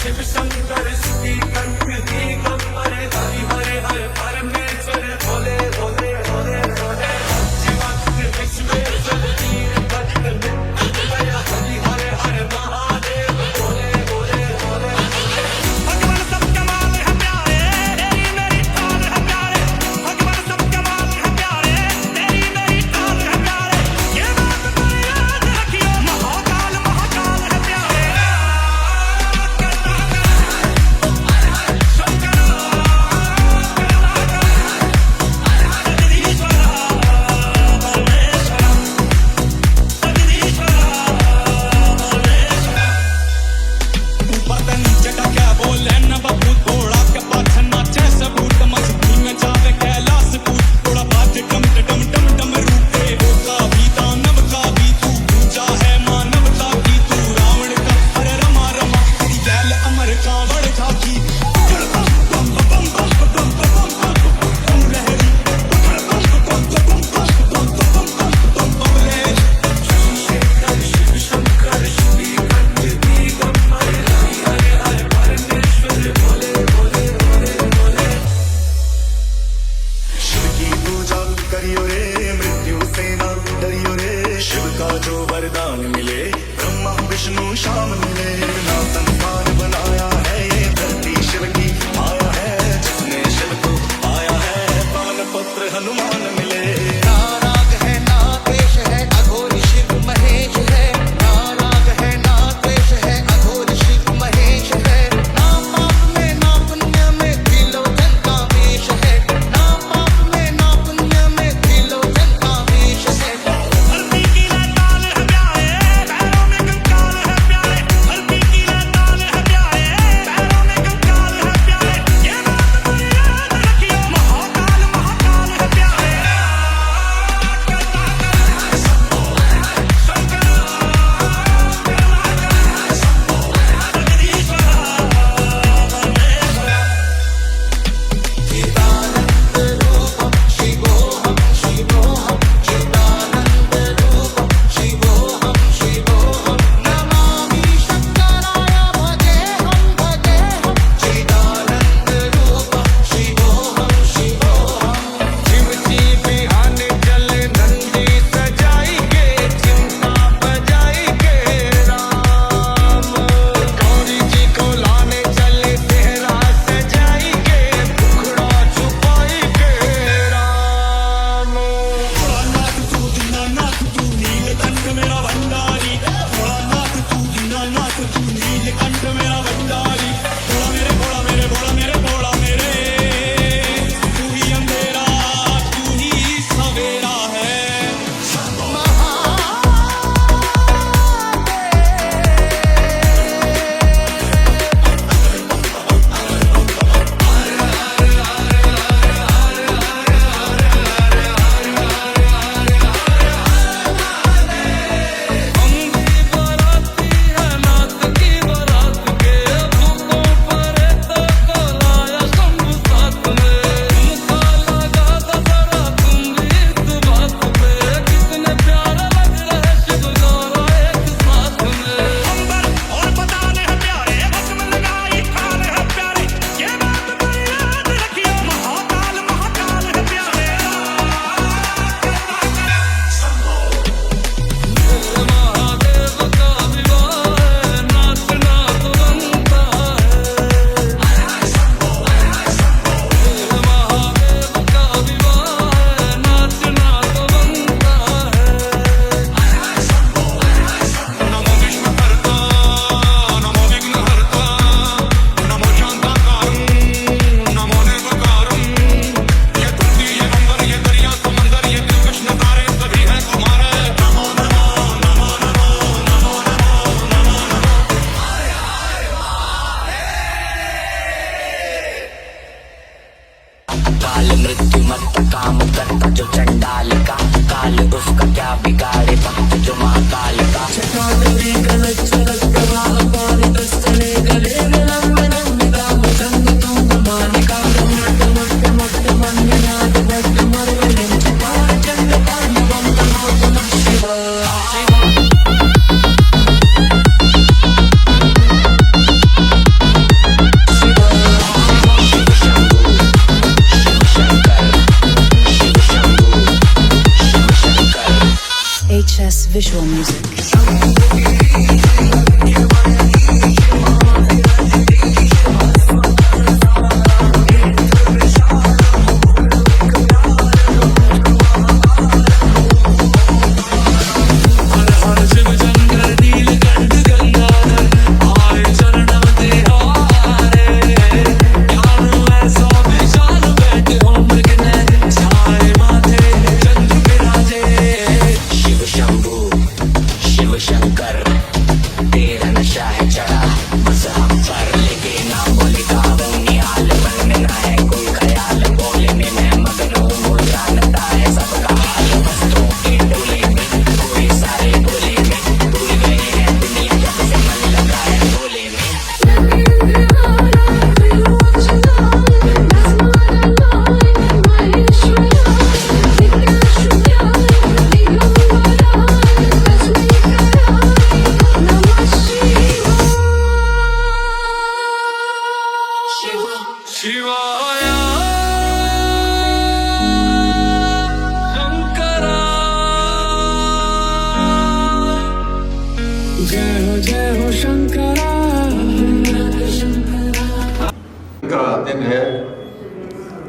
शिव शंकर स्तुति कंठ दिगंबर हरि हरे हरे परमेश्वर भोले भोले भोले भोले शिवक्त विश्वेश्वर वीरभद्र मृत्युंजय हरि हरे हरे महादेव भोले भोले भोले भगवान सब कमाल है प्यारे तेरी मेरी ताल है प्यारे भगवान सब कमाल है प्यारे तेरी मेरी ताल है प्यारे ये बात तो याद रखियो महाकाल महाकाल है प्यारे शंकर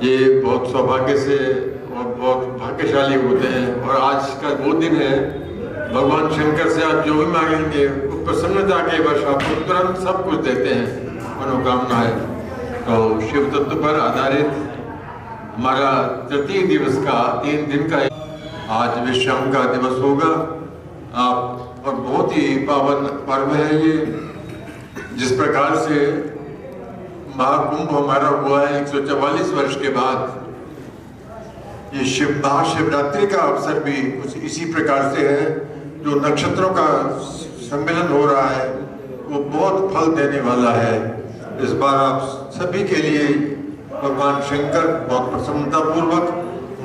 ये बहुत सौभाग्य से और बहुत भाग्यशाली होते हैं। और आज का वो दिन है, भगवान शंकर से आप जो भी मांगेंगे वो प्रसन्नता के वर्ष आपको तुरंत सब कुछ देते हैं, मनोकामनाएं। तो शिव तत्व पर आधारित हमारा तृतीय दिवस का 3 दिन का आज विश्राम का दिवस होगा। आप और बहुत ही पावन पर्व है ये। जिस प्रकार से महाकुंभ हमारा हुआ है 144 वर्ष के बाद, ये महाशिवरात्रि का अवसर भी कुछ इसी प्रकार से है। जो नक्षत्रों का सम्मेलन हो रहा है वो बहुत फल देने वाला है। इस बार आप सभी के लिए भगवान शंकर बहुत प्रसन्नतापूर्वक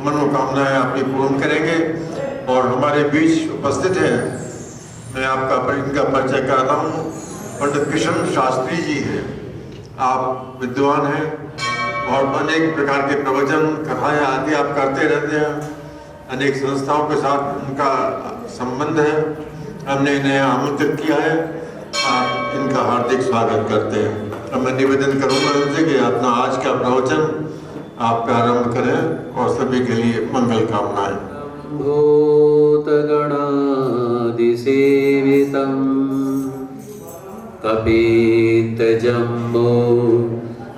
मनोकामनाएं आपकी पूर्ण करेंगे। और हमारे बीच उपस्थित हैं, मैं इनका परिचय कराता हूँ। पंडित कृष्ण शास्त्री जी हैं। आप विद्वान हैं और अनेक प्रकार के प्रवचन कथाएं आदि आप करते रहते हैं। अनेक संस्थाओं के साथ उनका संबंध है। हमने इन्हें आमंत्रित किया है। आप इनका हार्दिक स्वागत करते हैं। अब मैं निवेदन करूंगा उनसे कि अपना आज का प्रवचन आप प्रारंभ करें और सभी के लिए मंगल कामनाएं। भूतगणादिसेवितं कपितजम्बो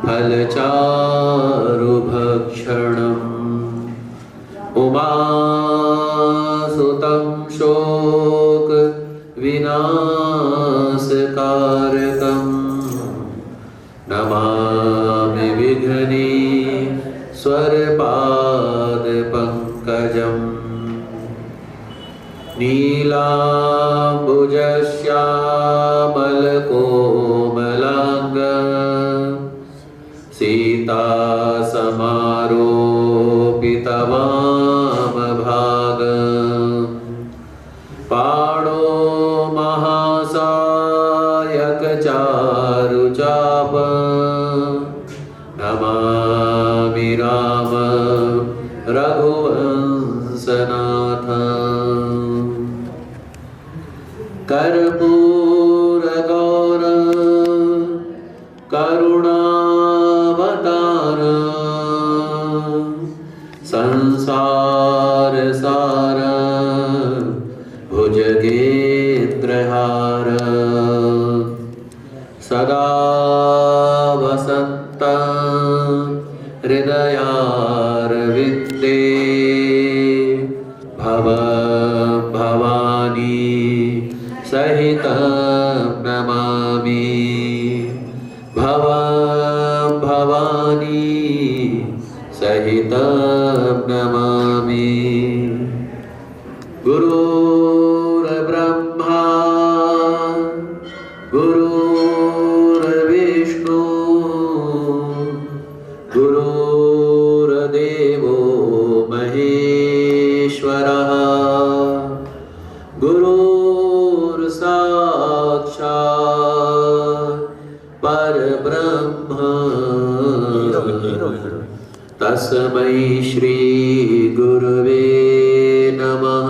फलचारुभक्षणम् उमासुतं शोकविनाशकारकं नमामि विघ्नेश्वरपादपङ्कजम् नीलाम्बुजश्यामलकोमलाङ्ग सीतासमारोपितवामभाग पाणो महासायकचारुचाप नमामि राम रघुवंशनाथ कर्पूरगौर करुणावतार संसारसार भुजगेन्द्रहार सदा वसन्त हृदयारविन्दे भवानी सहितं नमामि भवानी सहितं नमामि। गुरुर्ब्रह्मा गुरुर्विष्णु गुरुर्देवो महेश्वरः गुरुर्साक्षात् परब्रह्म तस्मै श्री गुरुवे नमः।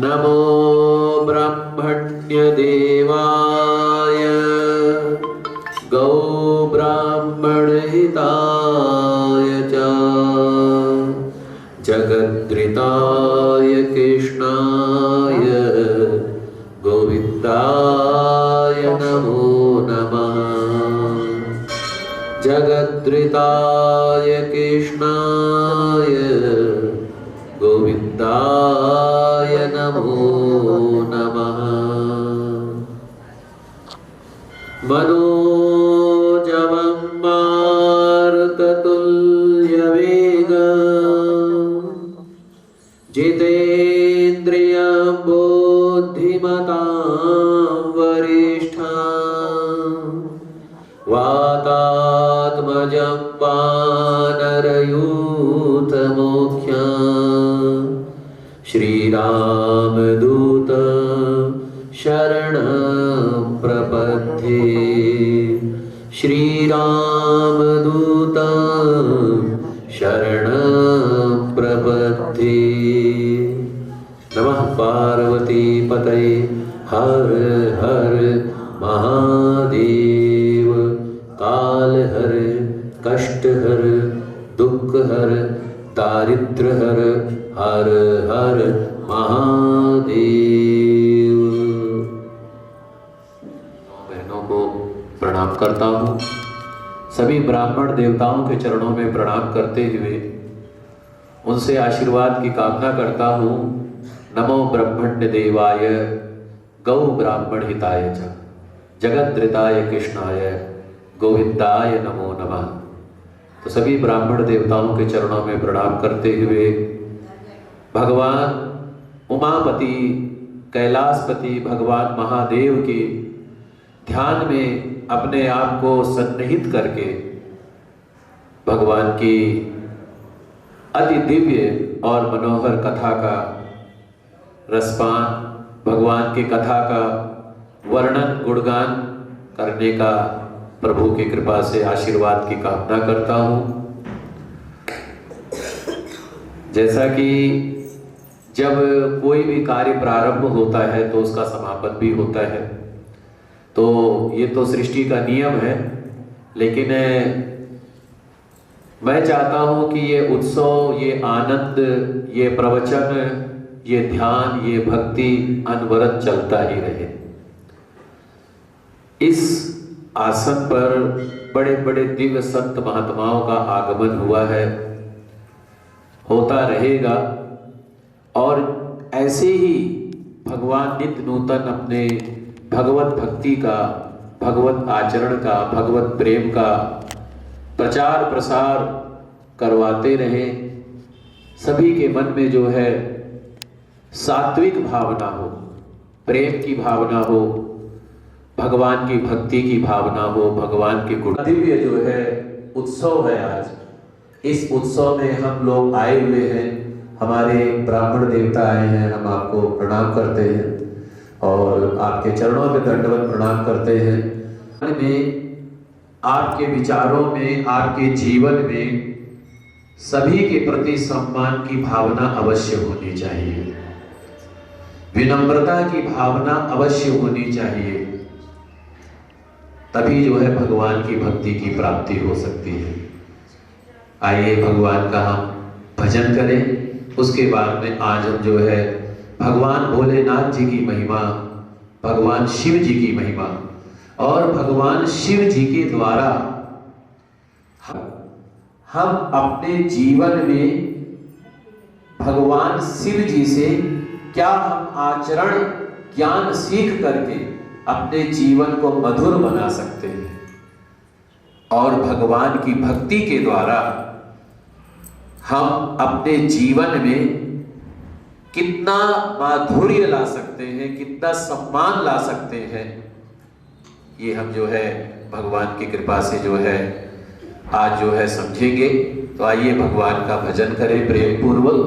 नमो ब्रह्मण्यदेवाय गौब्राह्मणहिताय च जगद्धिताय कृष्णाय गोविन्दाय नमो नमः। जगद्धिताय कृष्णाय गोविन्दाय नमो नमः। मनोजवं मारुततुल्यवेगं जितेन्द्रियं बुद्धिमतां वरिष्ठं वातात्मजं वानरयूथमुख्यं श्रीरामदूत शरणं प्रपद्ये। श्रीरामदूत शरणं प्रपद्ये। नमः पार्वती पतये हर हर महादेव। काल हर कष्ट बहनों को प्रणाम करता हूँ। सभी ब्राह्मण देवताओं के चरणों में प्रणाम करते हुए उनसे आशीर्वाद की कामना करता हूँ। नमो ब्रह्मण्य देवाय गौ ब्राह्मण हिताय च जगद्रिताय कृष्णाय गोविंदाय नमो नमः। तो सभी ब्राह्मण देवताओं के चरणों में प्रणाम करते हुए भगवान उमापति कैलाशपति भगवान महादेव के ध्यान में अपने आप को सन्निहित करके भगवान की अति दिव्य और मनोहर कथा का रसपान, भगवान की कथा का वर्णन गुणगान करने का प्रभु की कृपा से आशीर्वाद की कामना करता हूँ। जैसा कि जब कोई भी कार्य प्रारंभ होता है तो उसका समापन भी होता है, तो ये तो सृष्टि का नियम है। लेकिन मैं चाहता हूँ कि ये उत्सव, ये आनंद, ये प्रवचन, ये ध्यान, ये भक्ति अनवरत चलता ही रहे। इस आसन पर बड़े बड़े दिव्य संत महात्माओं का आगमन हुआ है, होता रहेगा। और ऐसे ही भगवान नित्य नूतन अपने भगवत भक्ति का, भगवत आचरण का, भगवत प्रेम का प्रचार प्रसार करवाते रहे। सभी के मन में जो है सात्विक भावना हो, प्रेम की भावना हो, भगवान की भक्ति की भावना हो, भगवान के गुण। दिव्य जो है उत्सव है आज। इस उत्सव में हम लोग आए हुए हैं, हमारे ब्राह्मण देवता आए हैं, हम आपको प्रणाम करते हैं और आपके चरणों में दंडवत प्रणाम करते हैं। में आपके विचारों में, आपके जीवन में सभी के प्रति सम्मान की भावना अवश्य होनी चाहिए, विनम्रता की भावना अवश्य होनी चाहिए। तभी जो है भगवान की भक्ति की प्राप्ति हो सकती है। आइए भगवान का हम भजन करें। उसके बाद में आज हम जो है भगवान भोलेनाथ जी की महिमा, भगवान शिव जी की महिमा और भगवान शिव जी के द्वारा हम अपने जीवन में भगवान शिव जी से क्या हम आचरण ज्ञान सीख करके अपने जीवन को मधुर बना सकते हैं और भगवान की भक्ति के द्वारा हम अपने जीवन में कितना माधुर्य ला सकते हैं, कितना सम्मान ला सकते हैं, ये हम जो है भगवान की कृपा से जो है आज जो है समझेंगे। तो आइए भगवान का भजन करें प्रेम पूर्वक।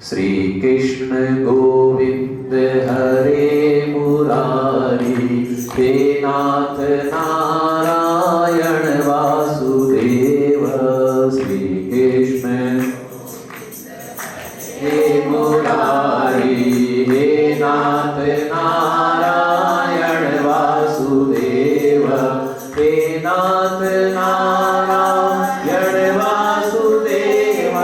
श्री कृष्ण गोविंद हरे मुरारी, हे नाथ नारायण वासुदेव। श्री कृष्ण हे मुरारी, हे नाथ नारायण वासुदेव। हे नाथ नारायण वासुदेव,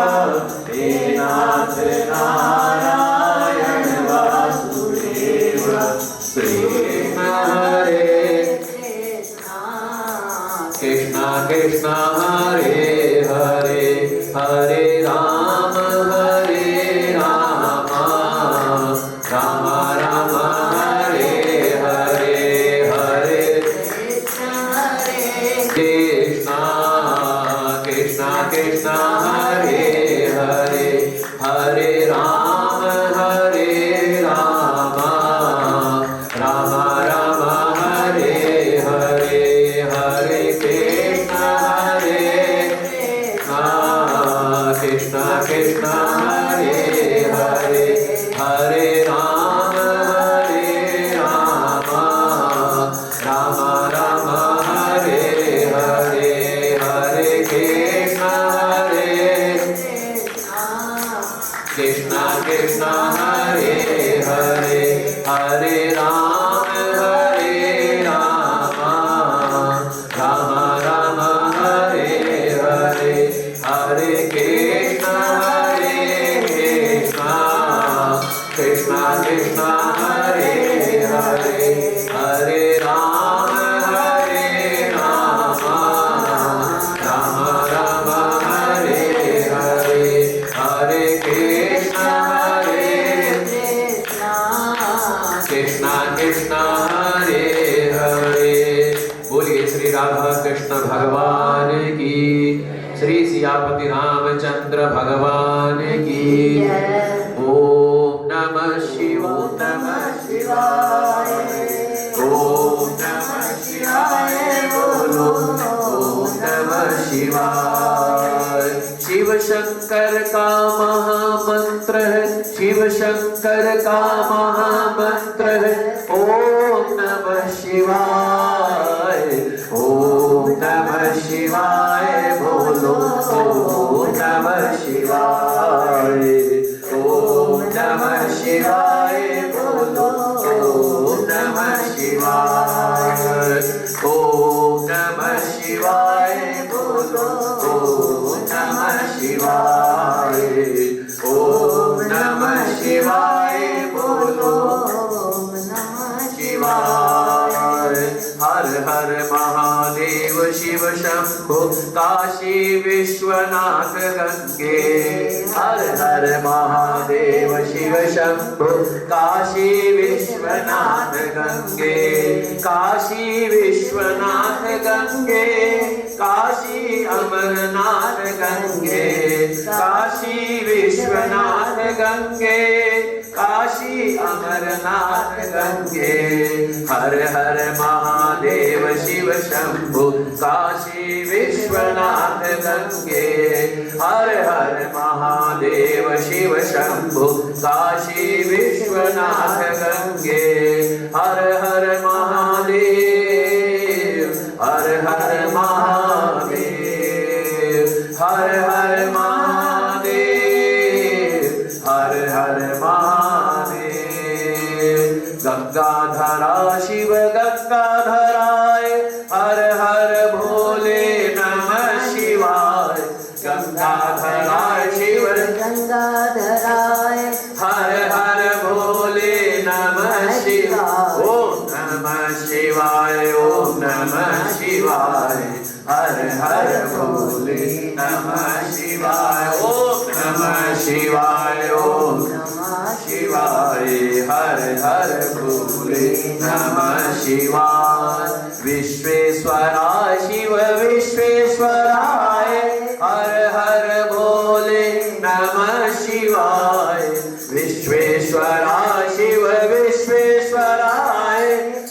हे नाथ नारायण वासुदेव। श्री कृष्ण हरे कृष्ण कृष्ण हरे हरे, हरे राम हरे राम, राम राम हरे हरे, हरे कृष्ण कृष्ण कृष्ण हरे हरे, हरे राम हरे राम, राम राम हरे हरे, हरे कृष्ण हरे कृष्ण भगवान की, श्री सियापति रामचंद्र भगवान की। ओम नमः शिवाय, नमः शिवाय, ओम नमः शिवाय बोलो, ओम नमः शिवाय। शिव शंकर का महामंत्र है, शिव शंकर का महामंत्र है। ओम नमः शिवाय, ओम नमः शिवाय बोलो, ओम नमः शिवाय, ओम नमः शिवाय बोलो, ओम नमः शिवाय, ओम नमः शिवाय बोलो, ओम नमः शिवाय, ओम नमः शिवाय बोलो, ओम नमः शिवाय। हर हर महादेव शिव शंभो काशी विश्वनाथ गंगे। हर हर महादेव शिव शंभो काशी विश्वनाथ गंगे, काशी विश्वनाथ गंगे, काशी अमरनाथ गंगे, काशी विश्वनाथ गंगे, काशी अमरनाथ गंगे। हर हर महादेव शिव शंभु काशी विश्वनाथ गंगे। हर हर महादेव शिव शंभु काशी विश्वनाथ गंगे। हर हर महादेव, हर हर महादेव, हर हर महादेव, हर हर महादेव। गंगाधरा शिव गंगाधराय, हर हर भोले नमः शिवाय। गंगाधराय शिव गंगाधराय, हर हर भोले नमः शिवाय। ओम नमः शिवाय, ओम नमः शिवाय, हर हर भोले नमः शिवाय। ओम नमः शिवाय, ओम नमः शिवाय, हर हर भोले नमः शिवाय। विश्वेश्वराय शिव विश्वेश्वराय, हर हर भोले नमः शिवाय। विश्वेश्वराय शिव विश्वेश्वराय,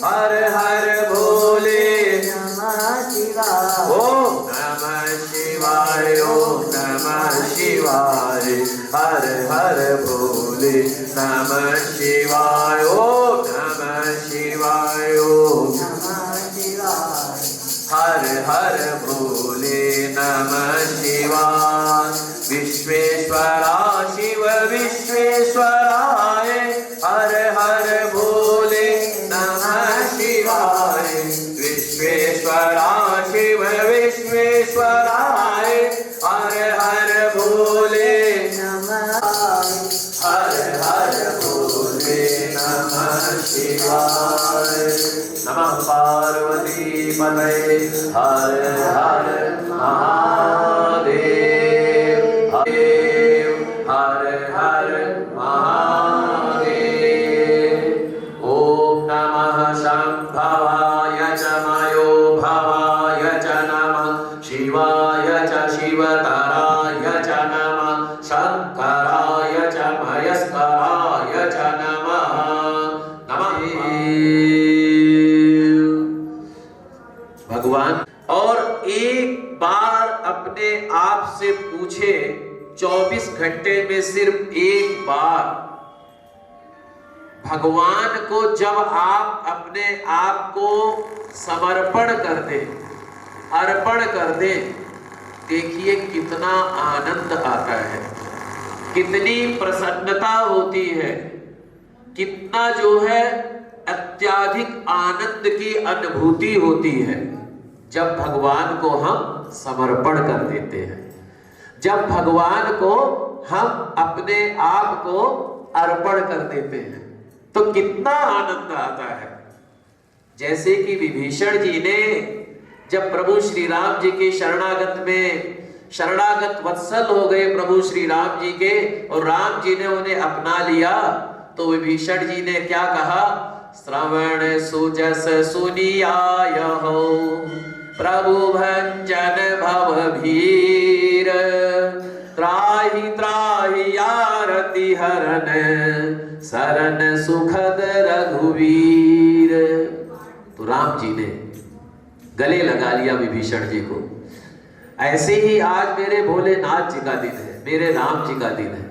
हर हर भोले नमः शिवाय। ओम नमः शिवाय, ओम नमः शिवाय, हर हर भोले नमः शिवाय। ओम नमः शिवाय, ओम नमः शिवाय। हर हर भोले नमः शिवाय। विश्वेश्वरा शिव विश्वेश्वराय, हर हर भोले नमः शिवाय। विश्वेश्वरा शिव विश्वेश्वराय, हर हर भोले नमः हर हर भोले नमः शिवाय। नमः पार्वती पतये, हर हर महादेव, हर हर महादेव। ओम नमः शंभवाय च मयो भवाय च नमः शिवाय च शिवतराय च नमः शंकराय च मयस्कराय च नमः। नमः भगवान। और एक बार अपने आप से पूछे, 24 घंटे में सिर्फ एक बार भगवान को जब आप अपने आप को समर्पण कर दें, अर्पण कर दें, देखिए कितना आनंद आता है, कितनी प्रसन्नता होती है, कितना जो है अत्यधिक आनंद की अनुभूति होती है जब भगवान को हम समर्पण कर देते हैं, जब भगवान को हम अपने आप को अर्पण कर देते हैं, तो कितना आनंद आता है। जैसे कि विभीषण जी ने जब प्रभु श्री राम जी के शरणागत वत्सल हो गए प्रभु श्री राम जी के, और राम जी ने उन्हें अपना लिया, तो विभीषण जी ने क्या कहा, श्रवण सुजस सुनियाय हो प्रभु भंजन भव भीर, त्राहि त्राहि आरती हरन, शरण सुखद रघुवीर। तो राम जी ने गले लगा लिया विभीषण जी को। ऐसे ही आज मेरे भोलेनाथ जी का दिन है, मेरे राम जी का दिन है।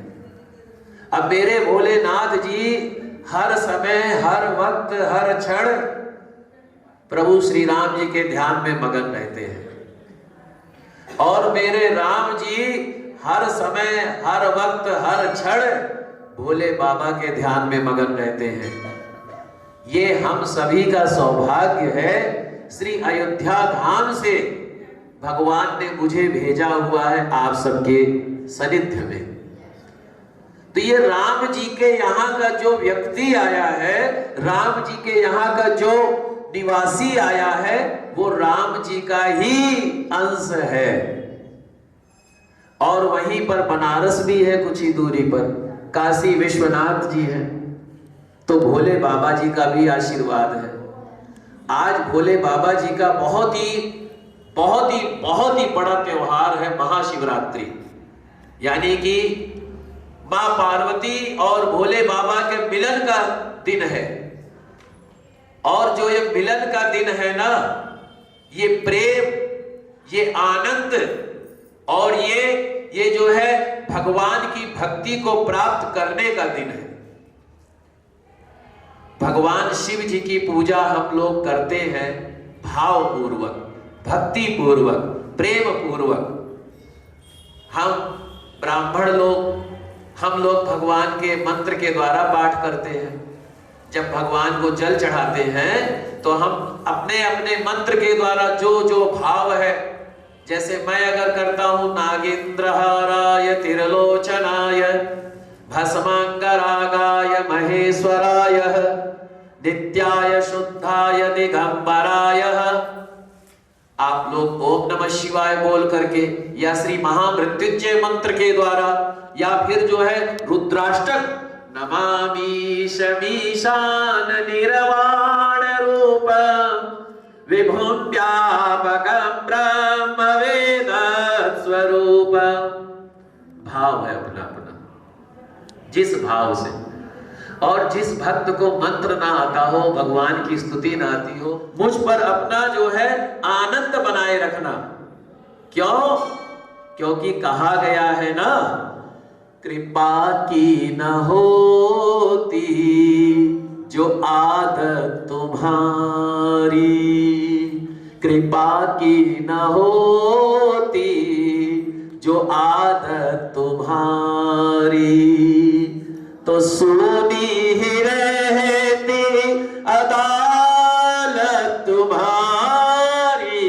अब मेरे भोलेनाथ जी हर समय, हर वक्त, हर क्षण प्रभु श्री राम जी के ध्यान में मगन रहते हैं। और मेरे राम जी हर समय, हर वक्त, हर क्षण भोले बाबा के ध्यान में मगन रहते हैं। ये हम सभी का सौभाग्य है। श्री अयोध्या धाम से भगवान ने मुझे भेजा हुआ है आप सबके सानिध्य में। तो ये राम जी के यहाँ का जो व्यक्ति आया है, राम जी के यहाँ का जो निवासी आया है, वो राम जी का ही अंश है। और वहीं पर बनारस भी है, कुछ ही दूरी पर काशी विश्वनाथ जी है। तो भोले बाबा जी का भी आशीर्वाद है। आज भोले बाबा जी का बहुत ही बड़ा त्योहार है महाशिवरात्रि। यानी कि मां पार्वती और भोले बाबा के मिलन का दिन है। और जो ये मिलन का दिन है ना, ये प्रेम, ये आनंद और ये जो है भगवान की भक्ति को प्राप्त करने का दिन है। भगवान शिव जी की पूजा हम लोग करते हैं भाव पूर्वक, भक्ति पूर्वक, प्रेम पूर्वक। हम ब्राह्मण लोग, हम लोग भगवान के मंत्र के द्वारा पाठ करते हैं। जब भगवान को जल चढ़ाते हैं तो हम अपने अपने मंत्र के द्वारा जो जो भाव है, जैसे मैं अगर करता हूं नागेंद्रहाराय तिरलोचनाय भस्मांगरागाय महेश्वराय नित्याय शुद्धाय दिगंबराय, आप लोग ओम नमः शिवाय बोल करके या श्री महामृत्युंजय मंत्र के द्वारा या फिर जो है रुद्राष्टक नमामि शमीशान निर्वाण रूपम विभुं व्यापकं ब्रह्म वेद स्वरूपम, भाव है अपना अपना, जिस भाव से। और जिस भक्त को मंत्र ना आता हो, भगवान की स्तुति ना आती हो, मुझ पर अपना जो है आनंद बनाए रखना। क्यों? क्योंकि कहा गया है ना, कृपा की न होती जो आदत तुम्हारी, कृपा की न होती जो आदत तुम्हारी, तो सुनी ही रहती अदालत तुम्हारी,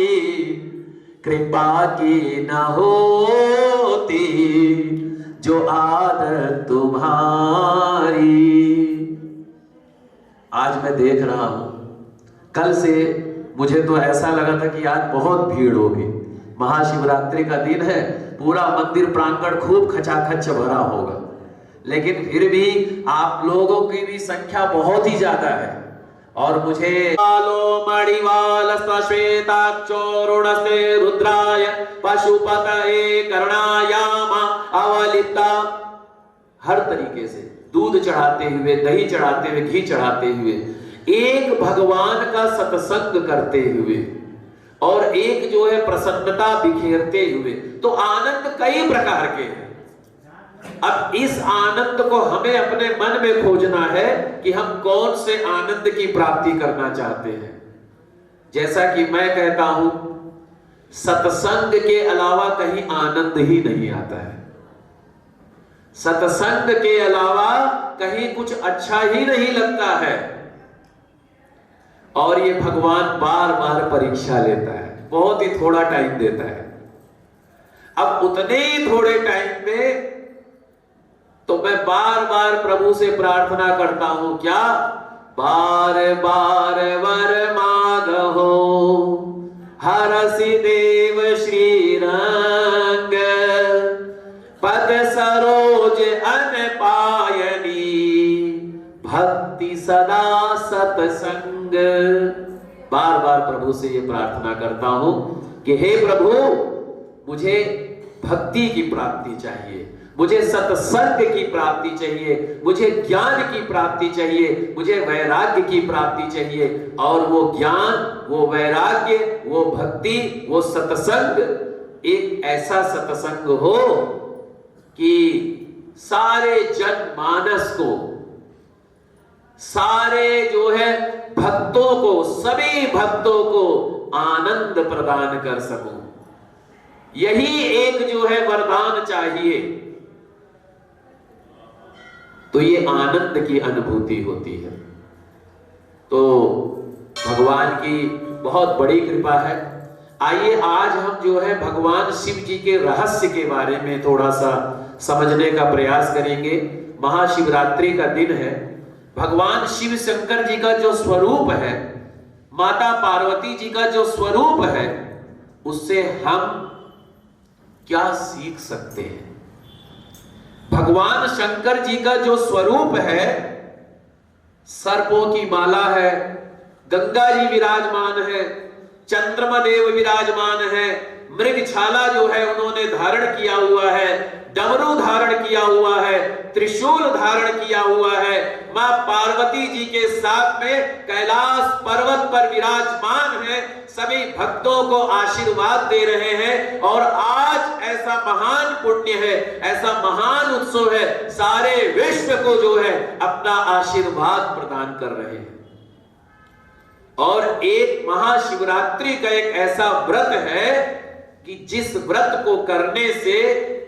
कृपा की न होती जो आदत तुम्हारी। आज मैं देख रहा हूं, कल से मुझे तो ऐसा लगा था कि आज बहुत भीड़ होगी, महाशिवरात्रि का दिन है, पूरा मंदिर प्रांगण खूब खचाखच भरा होगा। लेकिन फिर भी आप लोगों की भी संख्या बहुत ही ज्यादा है। और मुझे मणिवाल श्वेताक्षोरुणसे रुद्राय पशुपतये कर्णायामा अवलिप्ता, हर तरीके से दूध चढ़ाते हुए, दही चढ़ाते हुए, घी चढ़ाते हुए, एक भगवान का सत्संग करते हुए और एक जो है प्रसन्नता बिखेरते हुए, तो आनंद कई प्रकार के हैं। अब इस आनंद को हमें अपने मन में खोजना है कि हम कौन से आनंद की प्राप्ति करना चाहते हैं। जैसा कि मैं कहता हूं, सत्संग के अलावा कहीं आनंद ही नहीं आता है। सत्संग के अलावा कहीं कुछ अच्छा ही नहीं लगता है। और ये भगवान बार बार परीक्षा लेता है, बहुत ही थोड़ा टाइम देता है। अब उतने ही थोड़े टाइम में तो मैं बार बार प्रभु से प्रार्थना करता हूं, क्या बार बार वर मांगो हरसि देव श्री रंग, पद सरोज अनपायनी भक्ति सदा सतसंग। बार बार प्रभु से ये प्रार्थना करता हूं कि हे प्रभु, मुझे भक्ति की प्राप्ति चाहिए, मुझे सत्संग की प्राप्ति चाहिए, मुझे ज्ञान की प्राप्ति चाहिए, मुझे वैराग्य की प्राप्ति चाहिए। और वो ज्ञान, वो वैराग्य, वो भक्ति, वो सत्संग एक ऐसा सत्संग हो कि सारे जनमानस को, सारे जो है भक्तों को, सभी भक्तों को आनंद प्रदान कर सकूं। यही एक जो है वरदान चाहिए, तो ये आनंद की अनुभूति होती है। तो भगवान की बहुत बड़ी कृपा है। आइए आज हम जो है भगवान शिव जी के रहस्य के बारे में थोड़ा सा समझने का प्रयास करेंगे। महाशिवरात्रि का दिन है। भगवान शिव शंकर जी का जो स्वरूप है, माता पार्वती जी का जो स्वरूप है, उससे हम क्या सीख सकते हैं? भगवान शंकर जी का जो स्वरूप है, सर्पों की माला है, गंगा जी विराजमान है, चंद्रमा देव विराजमान है, मृगछाला जो है उन्होंने धारण किया हुआ है, डमरू धारण किया हुआ है, त्रिशूल धारण किया हुआ है, मां पार्वती जी के साथ में कैलाश पर्वत पर विराजमान है, सभी भक्तों को आशीर्वाद दे रहे हैं। और आज ऐसा महान पुण्य है, ऐसा महान उत्सव है, सारे विश्व को जो है अपना आशीर्वाद प्रदान कर रहे हैं। और एक महाशिवरात्रि का एक ऐसा व्रत है कि जिस व्रत को करने से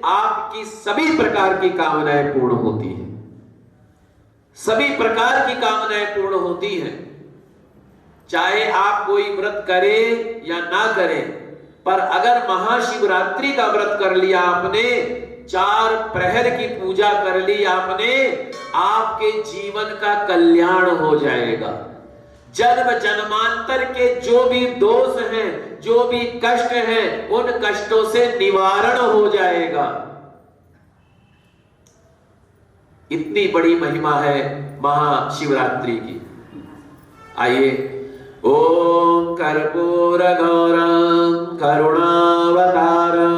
आपकी सभी प्रकार की कामनाएं पूर्ण होती हैं, सभी प्रकार की कामनाएं पूर्ण होती हैं। चाहे आप कोई व्रत करें या ना करें, पर अगर महाशिवरात्रि का व्रत कर लिया आपने, 4 प्रहर की पूजा कर ली आपने, आपके जीवन का कल्याण हो जाएगा। जन्म जन्मांतर के जो भी दोष हैं, जो भी कष्ट हैं, उन कष्टों से निवारण हो जाएगा। इतनी बड़ी महिमा है महाशिवरात्रि की। आइए, ओम कर्पूर गौरम करुणावतारम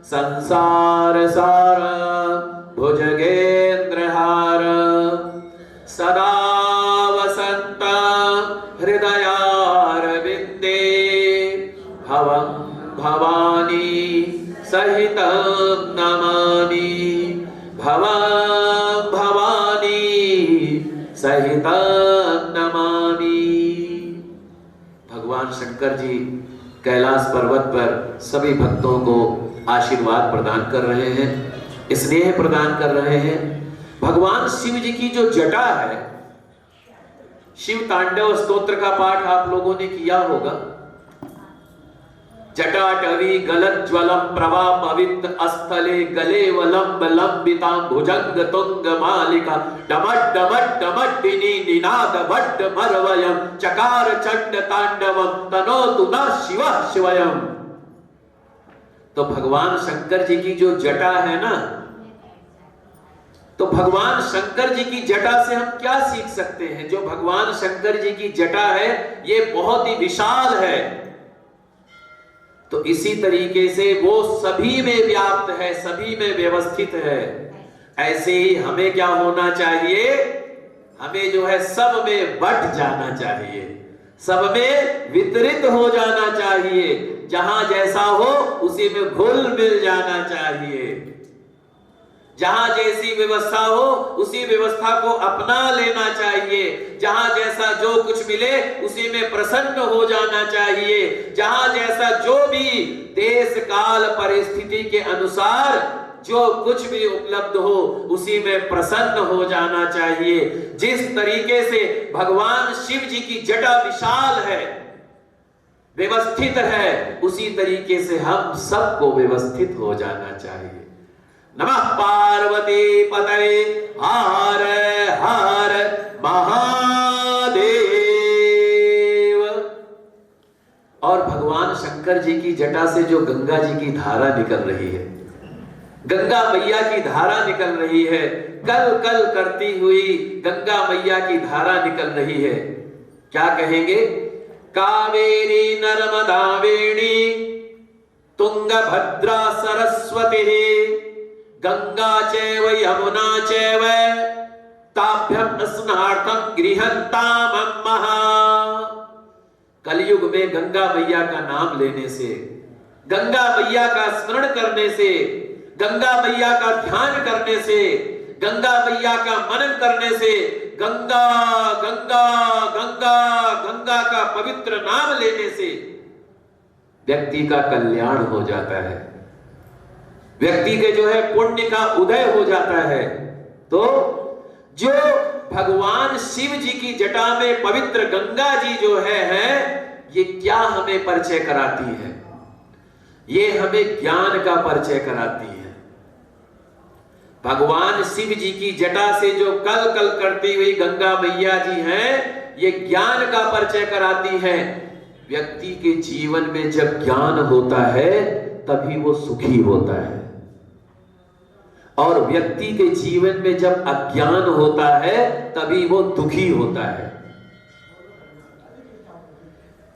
संसार सारम भुजगेंद्रहारम सदा हृदयारविंदे भवं भवानी सहितं नमामि, भवं भवानी सहितं नमामि। भगवान शंकर जी कैलाश पर्वत पर सभी भक्तों को आशीर्वाद प्रदान कर रहे हैं, स्नेह प्रदान कर रहे हैं। भगवान शिव जी की जो जटा है, शिव तांडव स्तोत्र का पाठ आप लोगों ने किया होगा। जटाटवी गलत ज्वलम प्रभा पवित्र अस्थले गले वलंब लंबिता भुजंग तुंग मालिका डमट डमट डमटिनी निनाद भट्ट मरवयम चकार चंड तांडवम तनोतु न शिवः शिवयम। तो भगवान शंकर जी की जो जटा है ना, तो भगवान शंकर जी की जटा से हम क्या सीख सकते हैं? जो भगवान शंकर जी की जटा है, ये बहुत ही विशाल है। तो इसी तरीके से वो सभी में व्याप्त है, सभी में व्यवस्थित है। ऐसे ही हमें क्या होना चाहिए? हमें जो है सब में बट जाना चाहिए, सब में वितरित हो जाना चाहिए। जहां जैसा हो उसी में घुल मिल जाना चाहिए। जहां जैसी व्यवस्था हो उसी व्यवस्था को अपना लेना चाहिए। जहां जैसा जो कुछ मिले उसी में प्रसन्न हो जाना चाहिए। जहां जैसा जो भी देश काल परिस्थिति के अनुसार जो कुछ भी उपलब्ध हो उसी में प्रसन्न हो जाना चाहिए। जिस तरीके से भगवान शिव जी की जटा विशाल है, व्यवस्थित है, उसी तरीके से हम सबको व्यवस्थित हो जाना चाहिए। नमः पार्वती पतये हर हर महादेव। और भगवान शंकर जी की जटा से जो गंगा जी की धारा निकल रही है, गंगा मैया की धारा निकल रही है, कल कल करती हुई गंगा मैया की धारा निकल रही है। क्या कहेंगे? कावेरी नर्मदा वेणी तुंगभद्रा सरस्वती गंगा चैव यमुना चैव ताभ्यं स्नातम गृहन्तामं महा। कलयुग में गंगा मैया का नाम लेने से, गंगा मैया का स्मरण करने से, गंगा मैया का ध्यान करने से, गंगा मैया का मनन करने से, गंगा गंगा गंगा गंगा का पवित्र नाम लेने से व्यक्ति का कल्याण हो जाता है, व्यक्ति के जो है पुण्य का उदय हो जाता है। तो जो भगवान शिव जी की जटा में पवित्र गंगा जी जो है ये क्या हमें परिचय कराती है? ये हमें ज्ञान का परिचय कराती है। भगवान शिव जी की जटा से जो कल कल करती हुई गंगा मैया जी हैं, ये ज्ञान का परिचय कराती है। व्यक्ति के जीवन में जब ज्ञान होता है तभी वो सुखी होता है, और व्यक्ति के जीवन में जब अज्ञान होता है तभी वो दुखी होता है।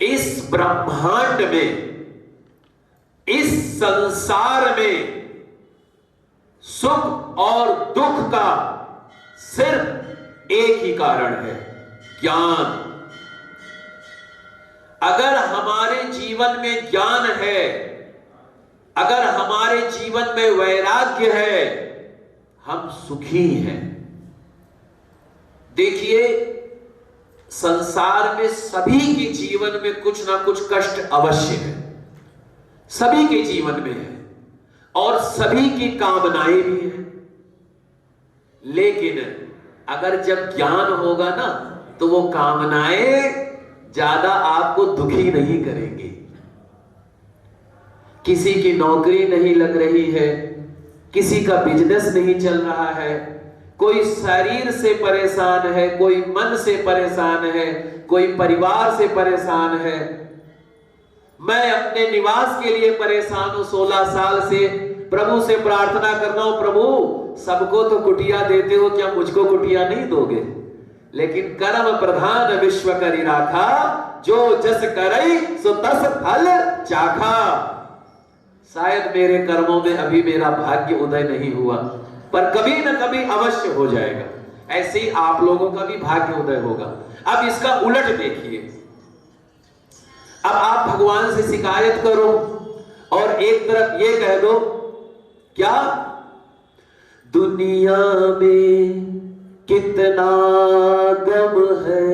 इस ब्रह्मांड में, इस संसार में सुख और दुख का सिर्फ एक ही कारण है, ज्ञान। अगर हमारे जीवन में ज्ञान है, अगर हमारे जीवन में वैराग्य है, हम सुखी हैं। देखिए, संसार में सभी के जीवन में कुछ ना कुछ कष्ट अवश्य है, सभी के जीवन में है, और सभी की कामनाएं भी हैं। लेकिन अगर जब ज्ञान होगा ना, तो वो कामनाएं ज्यादा आपको दुखी नहीं करेंगी। किसी की नौकरी नहीं लग रही है, किसी का बिजनेस नहीं चल रहा है, कोई शरीर से परेशान है, कोई मन से परेशान है, कोई परिवार से परेशान है। मैं अपने निवास के लिए परेशान हूं, 16 साल से प्रभु से प्रार्थना कर रहा हूं, प्रभु सबको तो कुटिया देते हो, क्या मुझको कुटिया नहीं दोगे? लेकिन कर्म प्रधान विश्व करी राखा, जो जस करई सो तस फल चाखा। शायद मेरे कर्मों में अभी मेरा भाग्य उदय नहीं हुआ, पर कभी न कभी अवश्य हो जाएगा। ऐसे ही आप लोगों का भी भाग्य उदय होगा। अब इसका उलट देखिए, अब आप भगवान से शिकायत करो और एक तरफ ये कह दो, क्या दुनिया में कितना गम है,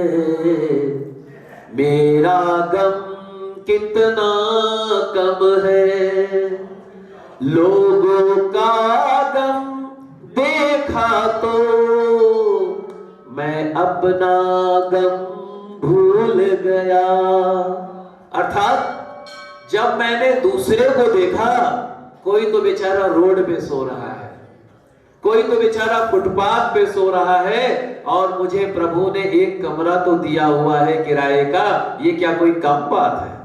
मेरा गम कितना कम है। लोगों का गम देखा तो मैं अपना गम भूल गया। अर्थात जब मैंने दूसरे को देखा, कोई तो बेचारा रोड पे सो रहा है, कोई तो बेचारा फुटपाथ पे सो रहा है, और मुझे प्रभु ने एक कमरा तो दिया हुआ है किराए का, ये क्या कोई कम बात है?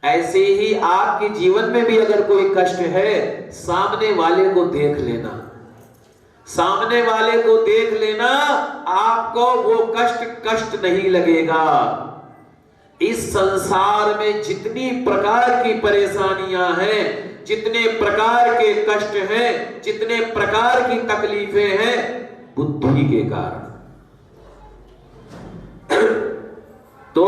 ऐसे ही आपके जीवन में भी अगर कोई कष्ट है, सामने वाले को देख लेना, सामने वाले को देख लेना, आपको वो कष्ट कष्ट नहीं लगेगा। इस संसार में जितनी प्रकार की परेशानियां हैं, जितने प्रकार के कष्ट हैं, जितने प्रकार की तकलीफें हैं, बुद्धि के कारण। तो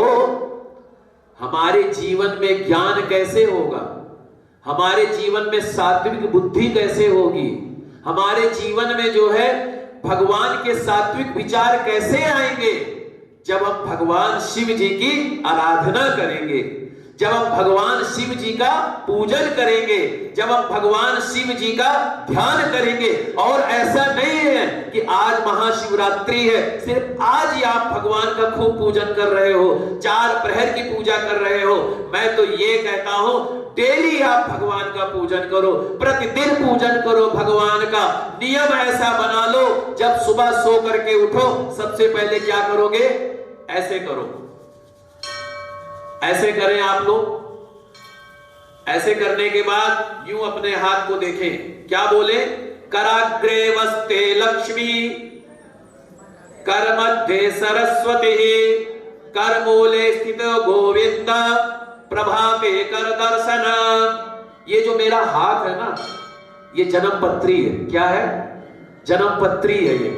हमारे जीवन में ज्ञान कैसे होगा? हमारे जीवन में सात्विक बुद्धि कैसे होगी? हमारे जीवन में जो है भगवान के सात्विक विचार कैसे आएंगे? जब हम भगवान शिव जी की आराधना करेंगे, जब हम भगवान शिव जी का पूजन करेंगे, जब हम भगवान शिव जी का ध्यान करेंगे। और ऐसा नहीं है कि आज महाशिवरात्रि है, सिर्फ आज ही आप भगवान का खूब पूजन कर रहे हो, 4 प्रहर की पूजा कर रहे हो। मैं तो ये कहता हूं, डेली आप भगवान का पूजन करो, प्रतिदिन पूजन करो भगवान का। नियम ऐसा बना लो, जब सुबह सो करके उठो, सबसे पहले क्या करोगे? ऐसे करो, ऐसे करें आप लोग। ऐसे करने के बाद यूं अपने हाथ को देखें, क्या बोले? कराग्रे वस्ते लक्ष्मी, कर मध्य सरस्वती, कर मूले स्थित गोविंद प्रभाते कर दर्शन। ये जो मेरा हाथ है ना, ये जन्म पत्री है। क्या है? जन्म पत्री है। ये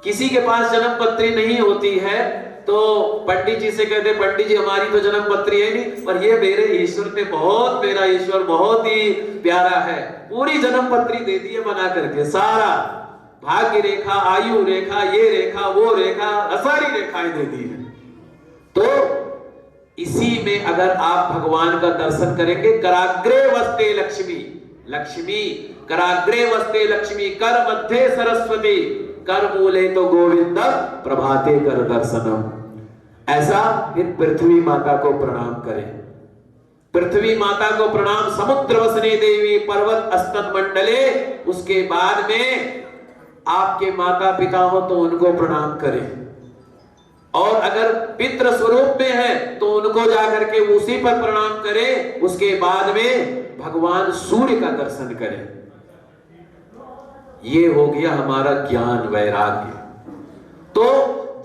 किसी के पास जन्म पत्री नहीं होती है तो पंडित जी से कहते, पंडित जी हमारी तो जन्म पत्री है नहीं, पर ये मेरे ईश्वर ने बहुत, मेरा ईश्वर बहुत ही प्यारा है, पूरी जन्म पत्री दे दी है बना करके। सारा भाग्य रेखा, आयु रेखा, ये रेखा, वो रेखा, सारी रेखाएं दे दी है। तो इसी में अगर आप भगवान का दर्शन करेंगे, कराग्रे वस्ते लक्ष्मी, लक्ष्मी कराग्रे वस्ते लक्ष्मी, कर मध्य सरस्वती, कर मूले तो गोविंद प्रभाते कर दर्शनम। ऐसा फिर पृथ्वी माता को प्रणाम करें, पृथ्वी माता को प्रणाम, समुद्र वसने देवी पर्वत अस्तन मंडले। उसके बाद में आपके माता पिता हो तो उनको प्रणाम करें, और अगर पितृ स्वरूप में है तो उनको जाकर के उसी पर प्रणाम करें। उसके बाद में भगवान सूर्य का दर्शन करें। ये हो गया हमारा ज्ञान वैराग्य। तो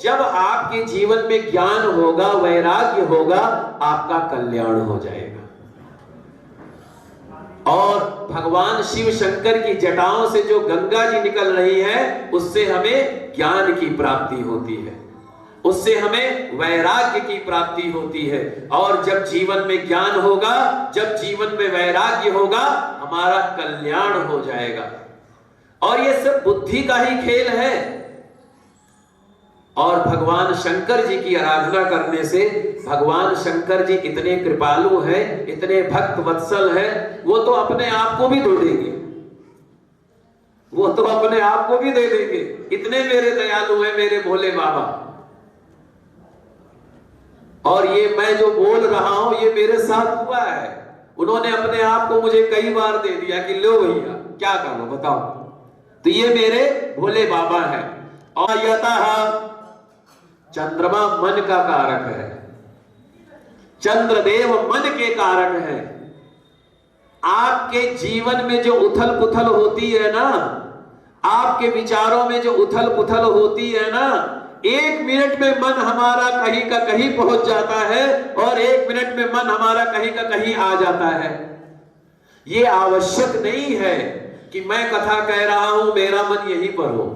जब आपके जीवन में ज्ञान होगा, वैराग्य होगा, आपका कल्याण हो जाएगा। और भगवान शिव शंकर की जटाओं से जो गंगा जी निकल रही है, उससे हमें ज्ञान की प्राप्ति होती है, उससे हमें वैराग्य की प्राप्ति होती है। और जब जीवन में ज्ञान होगा, जब जीवन में वैराग्य होगा, हमारा कल्याण हो जाएगा। और ये सब बुद्धि का ही खेल है। और भगवान शंकर जी की आराधना करने से, भगवान शंकर जी इतने कृपालु हैं, इतने भक्त वत्सल हैं, वो तो अपने आप को भी दे देंगे, वो तो अपने आप को भी दे देंगे। इतने मेरे दयालु हैं मेरे भोले बाबा। और ये मैं जो बोल रहा हूं, ये मेरे साथ हुआ है। उन्होंने अपने आप को मुझे कई बार दे दिया कि लो भैया क्या करो बताओ। तो ये मेरे भोले बाबा हैं। और यतः चंद्रमा मन का कारक है, चंद्रदेव मन के कारक है। आपके जीवन में जो उथल पुथल होती है ना, आपके विचारों में जो उथल पुथल होती है ना, 1 मिनट में मन हमारा कहीं का कहीं पहुंच जाता है, और 1 मिनट में मन हमारा कहीं का कहीं आ जाता है। ये आवश्यक नहीं है कि मैं कथा कह रहा हूं मेरा मन यहीं पर हो।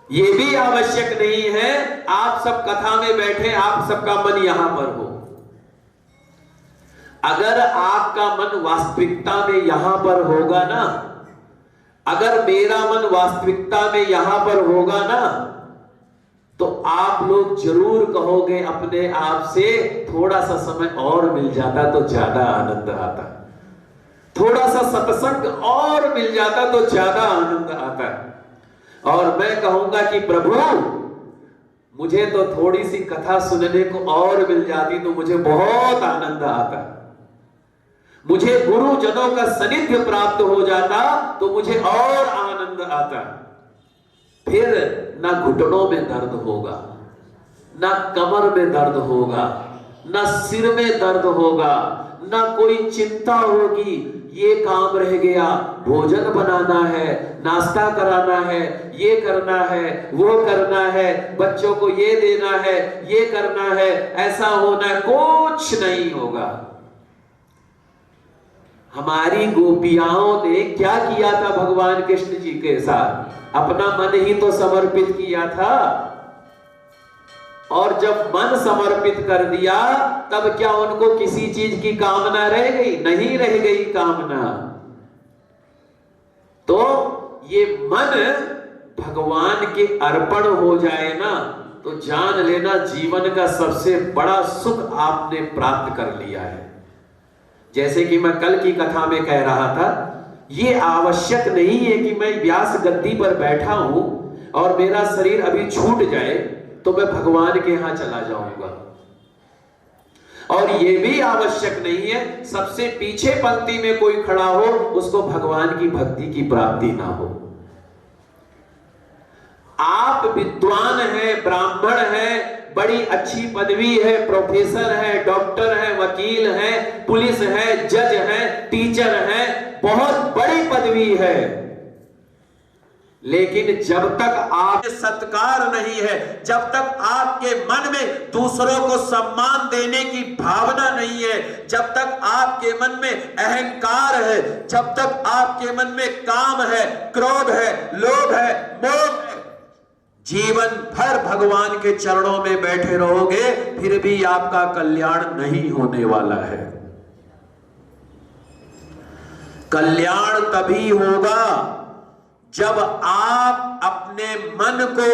ये भी आवश्यक नहीं है आप सब कथा में बैठे, आप सबका मन यहां पर हो। अगर आपका मन वास्तविकता में यहां पर होगा ना, अगर मेरा मन वास्तविकता में यहां पर होगा ना, तो आप लोग जरूर कहोगे अपने आप से, थोड़ा सा समय और मिल जाता तो ज्यादा आनंद आता, थोड़ा सा सत्संग और मिल जाता तो ज्यादा आनंद आता। और मैं कहूंगा कि प्रभु मुझे तो थोड़ी सी कथा सुनने को और मिल जाती तो मुझे बहुत आनंद आता, मुझे गुरुजनों का सानिध्य प्राप्त हो जाता तो मुझे और आनंद आता। फिर ना घुटनों में दर्द होगा, ना कमर में दर्द होगा, ना सिर में दर्द होगा, ना कोई चिंता होगी ये काम रह गया, भोजन बनाना है, नाश्ता कराना है, ये करना है, वो करना है, बच्चों को ये देना है, ये करना है, ऐसा होना है, कुछ नहीं होगा। हमारी गोपियाओं ने क्या किया था भगवान कृष्ण जी के साथ? अपना मन ही तो समर्पित किया था। और जब मन समर्पित कर दिया तब क्या उनको किसी चीज की कामना रह गई? नहीं रह गई कामना। तो ये मन भगवान के अर्पण हो जाए ना, तो जान लेना जीवन का सबसे बड़ा सुख आपने प्राप्त कर लिया है। जैसे कि मैं कल की कथा में कह रहा था, ये आवश्यक नहीं है कि मैं व्यास गद्दी पर बैठा हूं और मेरा शरीर अभी छूट जाए तो मैं भगवान के यहां चला जाऊंगा। और यह भी आवश्यक नहीं है सबसे पीछे पंक्ति में कोई खड़ा हो उसको भगवान की भक्ति की प्राप्ति ना हो। आप विद्वान हैं, ब्राह्मण हैं, बड़ी अच्छी पदवी है, प्रोफेसर है, डॉक्टर है, वकील है, पुलिस है, जज है, टीचर है, बहुत बड़ी पदवी है, लेकिन जब तक आप सत्कार नहीं है, जब तक आपके मन में दूसरों को सम्मान देने की भावना नहीं है, जब तक आपके मन में अहंकार है, जब तक आपके मन में काम है, क्रोध है, लोभ है, मोह है, जीवन भर भगवान के चरणों में बैठे रहोगे, फिर भी आपका कल्याण नहीं होने वाला है। कल्याण तभी होगा जब आप अपने मन को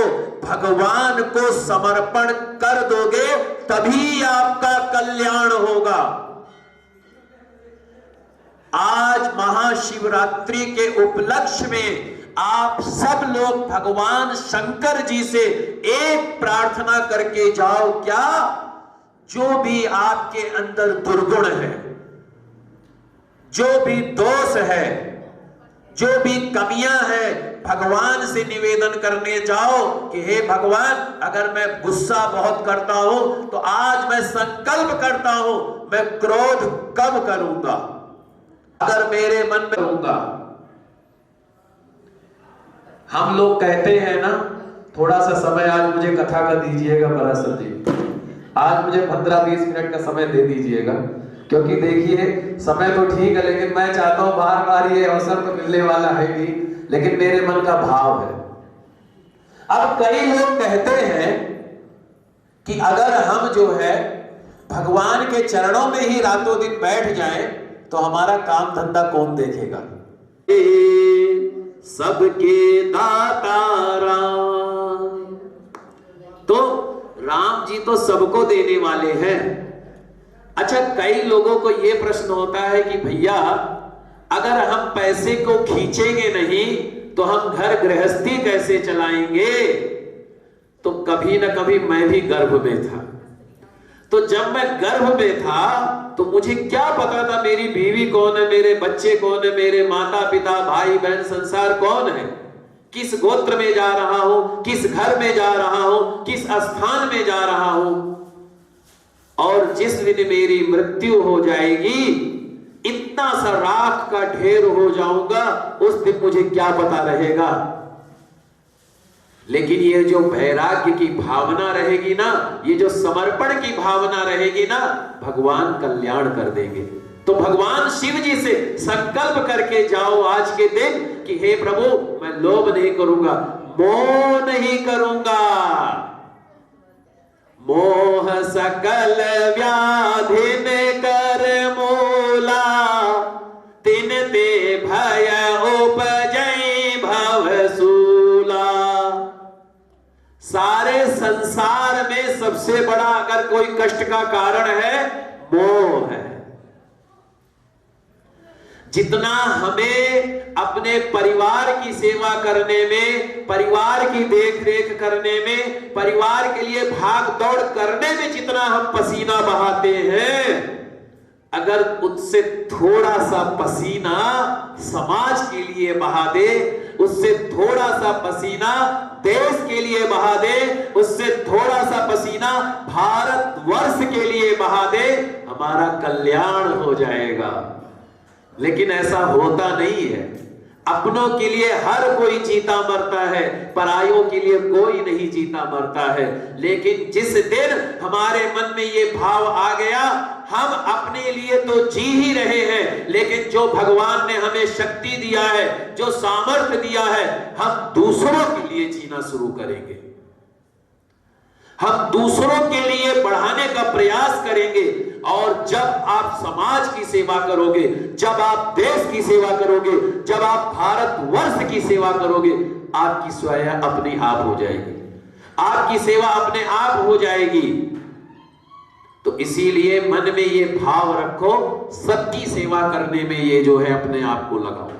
भगवान को समर्पण कर दोगे, तभी आपका कल्याण होगा। आज महाशिवरात्रि के उपलक्ष्य में आप सब लोग भगवान शंकर जी से एक प्रार्थना करके जाओ। क्या? जो भी आपके अंदर दुर्गुण है, जो भी दोष है, जो भी कमियां हैं, भगवान से निवेदन करने जाओ कि हे भगवान, अगर मैं गुस्सा बहुत करता हूं तो आज मैं संकल्प करता हूं मैं क्रोध कम करूंगा, अगर मेरे मन में रहूंगा। हम लोग कहते हैं ना, थोड़ा सा समय आज मुझे कथा का दीजिएगा पराशर जी, आज मुझे 15-20 मिनट का समय दे दीजिएगा, क्योंकि देखिए समय तो ठीक है, लेकिन मैं चाहता हूं बार बार ये अवसर तो मिलने वाला है नहीं, लेकिन मेरे मन का भाव है। अब कई लोग कहते हैं कि अगर हम जो है भगवान के चरणों में ही रातों दिन बैठ जाएं तो हमारा काम धंधा कौन देखेगा? सबके दाता राम, तो राम जी तो सबको देने वाले हैं। अच्छा, कई लोगों को यह प्रश्न होता है कि भैया अगर हम पैसे को खींचेंगे नहीं तो हम घर गृहस्थी कैसे चलाएंगे? तो कभी ना कभी मैं भी गर्भ में था, तो जब मैं गर्भ में था तो मुझे क्या पता था मेरी बीवी कौन है, मेरे बच्चे कौन है, मेरे माता पिता भाई बहन संसार कौन है, किस गोत्र में जा रहा हूं, किस घर में जा रहा हूं, किस स्थान में जा रहा हूं। और जिस दिन मेरी मृत्यु हो जाएगी, इतना सा राख का ढेर हो जाऊंगा, उस दिन मुझे क्या पता रहेगा। लेकिन ये जो वैराग्य की भावना रहेगी ना, ये जो समर्पण की भावना रहेगी ना, भगवान कल्याण कर देंगे। तो भगवान शिव जी से संकल्प करके जाओ आज के दिन कि हे प्रभु, मैं लोभ नहीं करूंगा, मोह नहीं करूंगा, मोह सकल व्याधिन कर मूला, तिन ते भय उपजई भवसूला। सारे संसार में सबसे बड़ा अगर कोई कष्ट का कारण है, मोह है। जितना हमें अपने परिवार की सेवा करने में, परिवार की देख-रेख करने में, परिवार के लिए भाग दौड़ करने में जितना हम पसीना बहाते हैं, अगर उससे थोड़ा सा पसीना समाज के लिए बहा दे, उससे थोड़ा सा पसीना देश के लिए बहा दे, उससे थोड़ा सा पसीना भारतवर्ष के लिए बहा दे, हमारा कल्याण हो जाएगा। लेकिन ऐसा होता नहीं है। अपनों के लिए हर कोई जीता मरता है, परायों के लिए कोई नहीं जीता मरता है। लेकिन जिस दिन हमारे मन में ये भाव आ गया, हम अपने लिए तो जी ही रहे हैं, लेकिन जो भगवान ने हमें शक्ति दिया है, जो सामर्थ्य दिया है, हम दूसरों के लिए जीना शुरू करेंगे। हम दूसरों के लिए बढ़ाने का प्रयास करेंगे। और जब आप समाज की सेवा करोगे, जब आप देश की सेवा करोगे, जब आप भारतवर्ष की सेवा करोगे, आपकी सेवा अपने आप हो जाएगी, आपकी सेवा अपने आप हो जाएगी। तो इसीलिए मन में ये भाव रखो, सबकी सेवा करने में ये जो है अपने आप को लगाओ,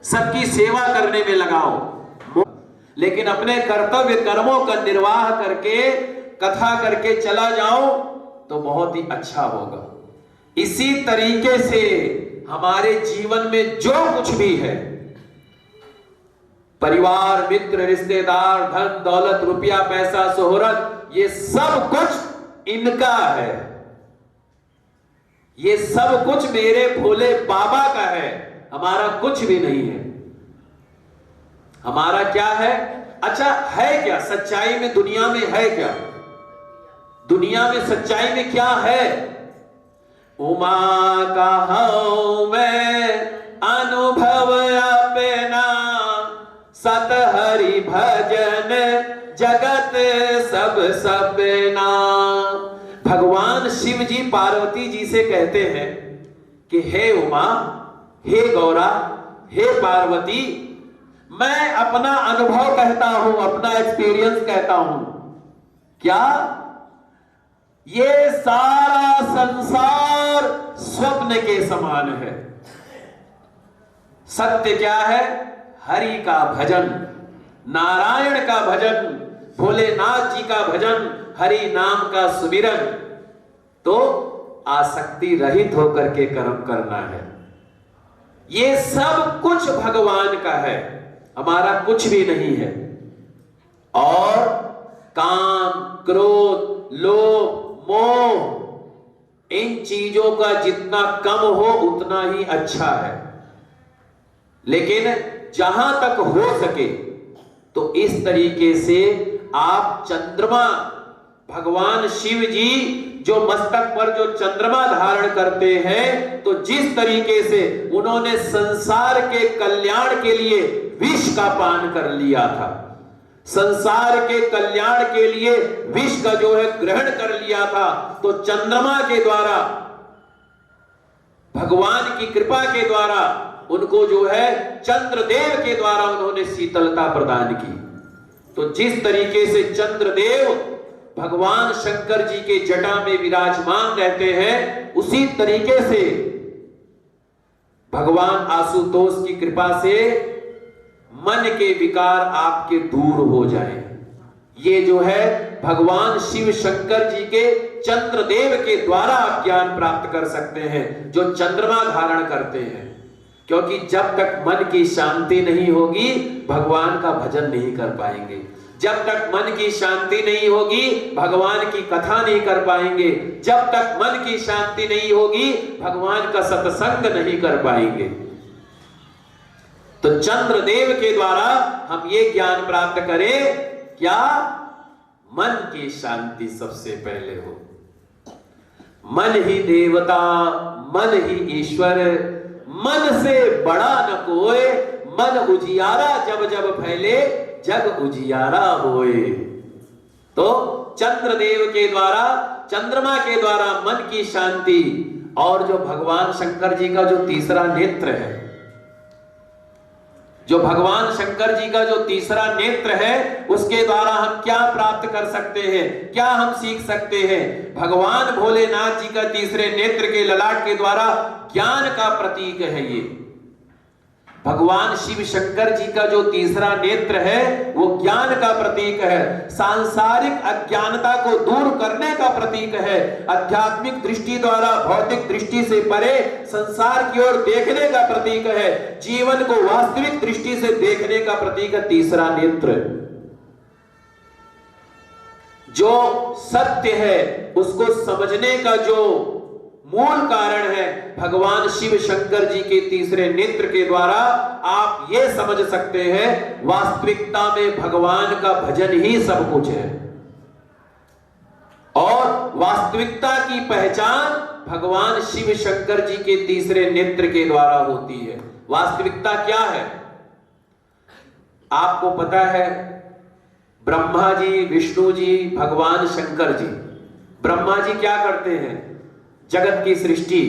सबकी सेवा करने में लगाओ। लेकिन अपने कर्तव्य कर्मों का निर्वाह करके, कथा करके चला जाओ तो बहुत ही अच्छा होगा। इसी तरीके से हमारे जीवन में जो कुछ भी है, परिवार, मित्र, रिश्तेदार, धन दौलत, रुपया पैसा, शोहरत, ये सब कुछ इनका है, ये सब कुछ मेरे भोले बाबा का है, हमारा कुछ भी नहीं है। हमारा क्या है? अच्छा है क्या सच्चाई में? दुनिया में है क्या? दुनिया में सच्चाई में क्या है? उमा का हूं मैं अनुभव अपना, सत हरि भजन जगत सब सपना। भगवान शिव जी पार्वती जी से कहते हैं कि हे उमा, हे गौरा, हे पार्वती, मैं अपना अनुभव कहता हूं, अपना एक्सपीरियंस कहता हूं। क्या? ये सारा संसार स्वप्न के समान है। सत्य क्या है? हरि का भजन, नारायण का भजन, भोलेनाथ जी का भजन, हरि नाम का सुमिरन। तो आसक्ति रहित होकर के कर्म करना है। ये सब कुछ भगवान का है, हमारा कुछ भी नहीं है। और काम, क्रोध, लोभ, मोह, इन चीजों का जितना कम हो उतना ही अच्छा है। लेकिन जहां तक हो सके तो इस तरीके से आप चंद्रमा, भगवान शिव जी जो मस्तक पर जो चंद्रमा धारण करते हैं, तो जिस तरीके से उन्होंने संसार के कल्याण के लिए विष का पान कर लिया था, संसार के कल्याण के लिए विष का जो है ग्रहण कर लिया था, तो चंद्रमा के द्वारा, भगवान की कृपा के द्वारा उनको जो है चंद्रदेव के द्वारा उन्होंने शीतलता प्रदान की। तो जिस तरीके से चंद्रदेव भगवान शंकर जी के जटा में विराजमान रहते हैं, उसी तरीके से भगवान आशुतोष की कृपा से मन के विकार आपके दूर हो जाएं। ये जो है भगवान शिव शंकर जी के चंद्रदेव के द्वारा आप ज्ञान प्राप्त कर सकते हैं, जो चंद्रमा धारण करते हैं। क्योंकि जब तक मन की शांति नहीं होगी भगवान का भजन नहीं कर पाएंगे, जब तक मन की शांति नहीं होगी भगवान की कथा नहीं कर पाएंगे, जब तक मन की शांति नहीं होगी भगवान का सत्संग नहीं कर पाएंगे। तो चंद्रदेव के द्वारा हम ये ज्ञान प्राप्त करें, क्या? मन की शांति सबसे पहले हो। मन ही देवता, मन ही ईश्वर, मन से बड़ा न कोई, मन उजियारा जब जब फैले, जग उजियारा होए। तो चंद्रदेव के द्वारा, चंद्रमा के द्वारा मन की शांति, और जो भगवान शंकर जी का जो तीसरा नेत्र है, जो भगवान शंकर जी का जो तीसरा नेत्र है, उसके द्वारा हम क्या प्राप्त कर सकते हैं, क्या हम सीख सकते हैं? भगवान भोलेनाथ जी का तीसरे नेत्र के ललाट के द्वारा ज्ञान का प्रतीक है ये। भगवान शिव शंकर जी का जो तीसरा नेत्र है वो ज्ञान का प्रतीक है, सांसारिक अज्ञानता को दूर करने का प्रतीक है, आध्यात्मिक दृष्टि द्वारा भौतिक दृष्टि से परे संसार की ओर देखने का प्रतीक है, जीवन को वास्तविक दृष्टि से देखने का प्रतीक है तीसरा नेत्र। जो सत्य है उसको समझने का जो मूल कारण है, भगवान शिव शंकर जी के तीसरे नेत्र के द्वारा आप ये समझ सकते हैं वास्तविकता में भगवान का भजन ही सब कुछ है। और वास्तविकता की पहचान भगवान शिव शंकर जी के तीसरे नेत्र के द्वारा होती है। वास्तविकता क्या है आपको पता है? ब्रह्मा जी, विष्णु जी, भगवान शंकर जी। ब्रह्मा जी क्या करते हैं? जगत की सृष्टि।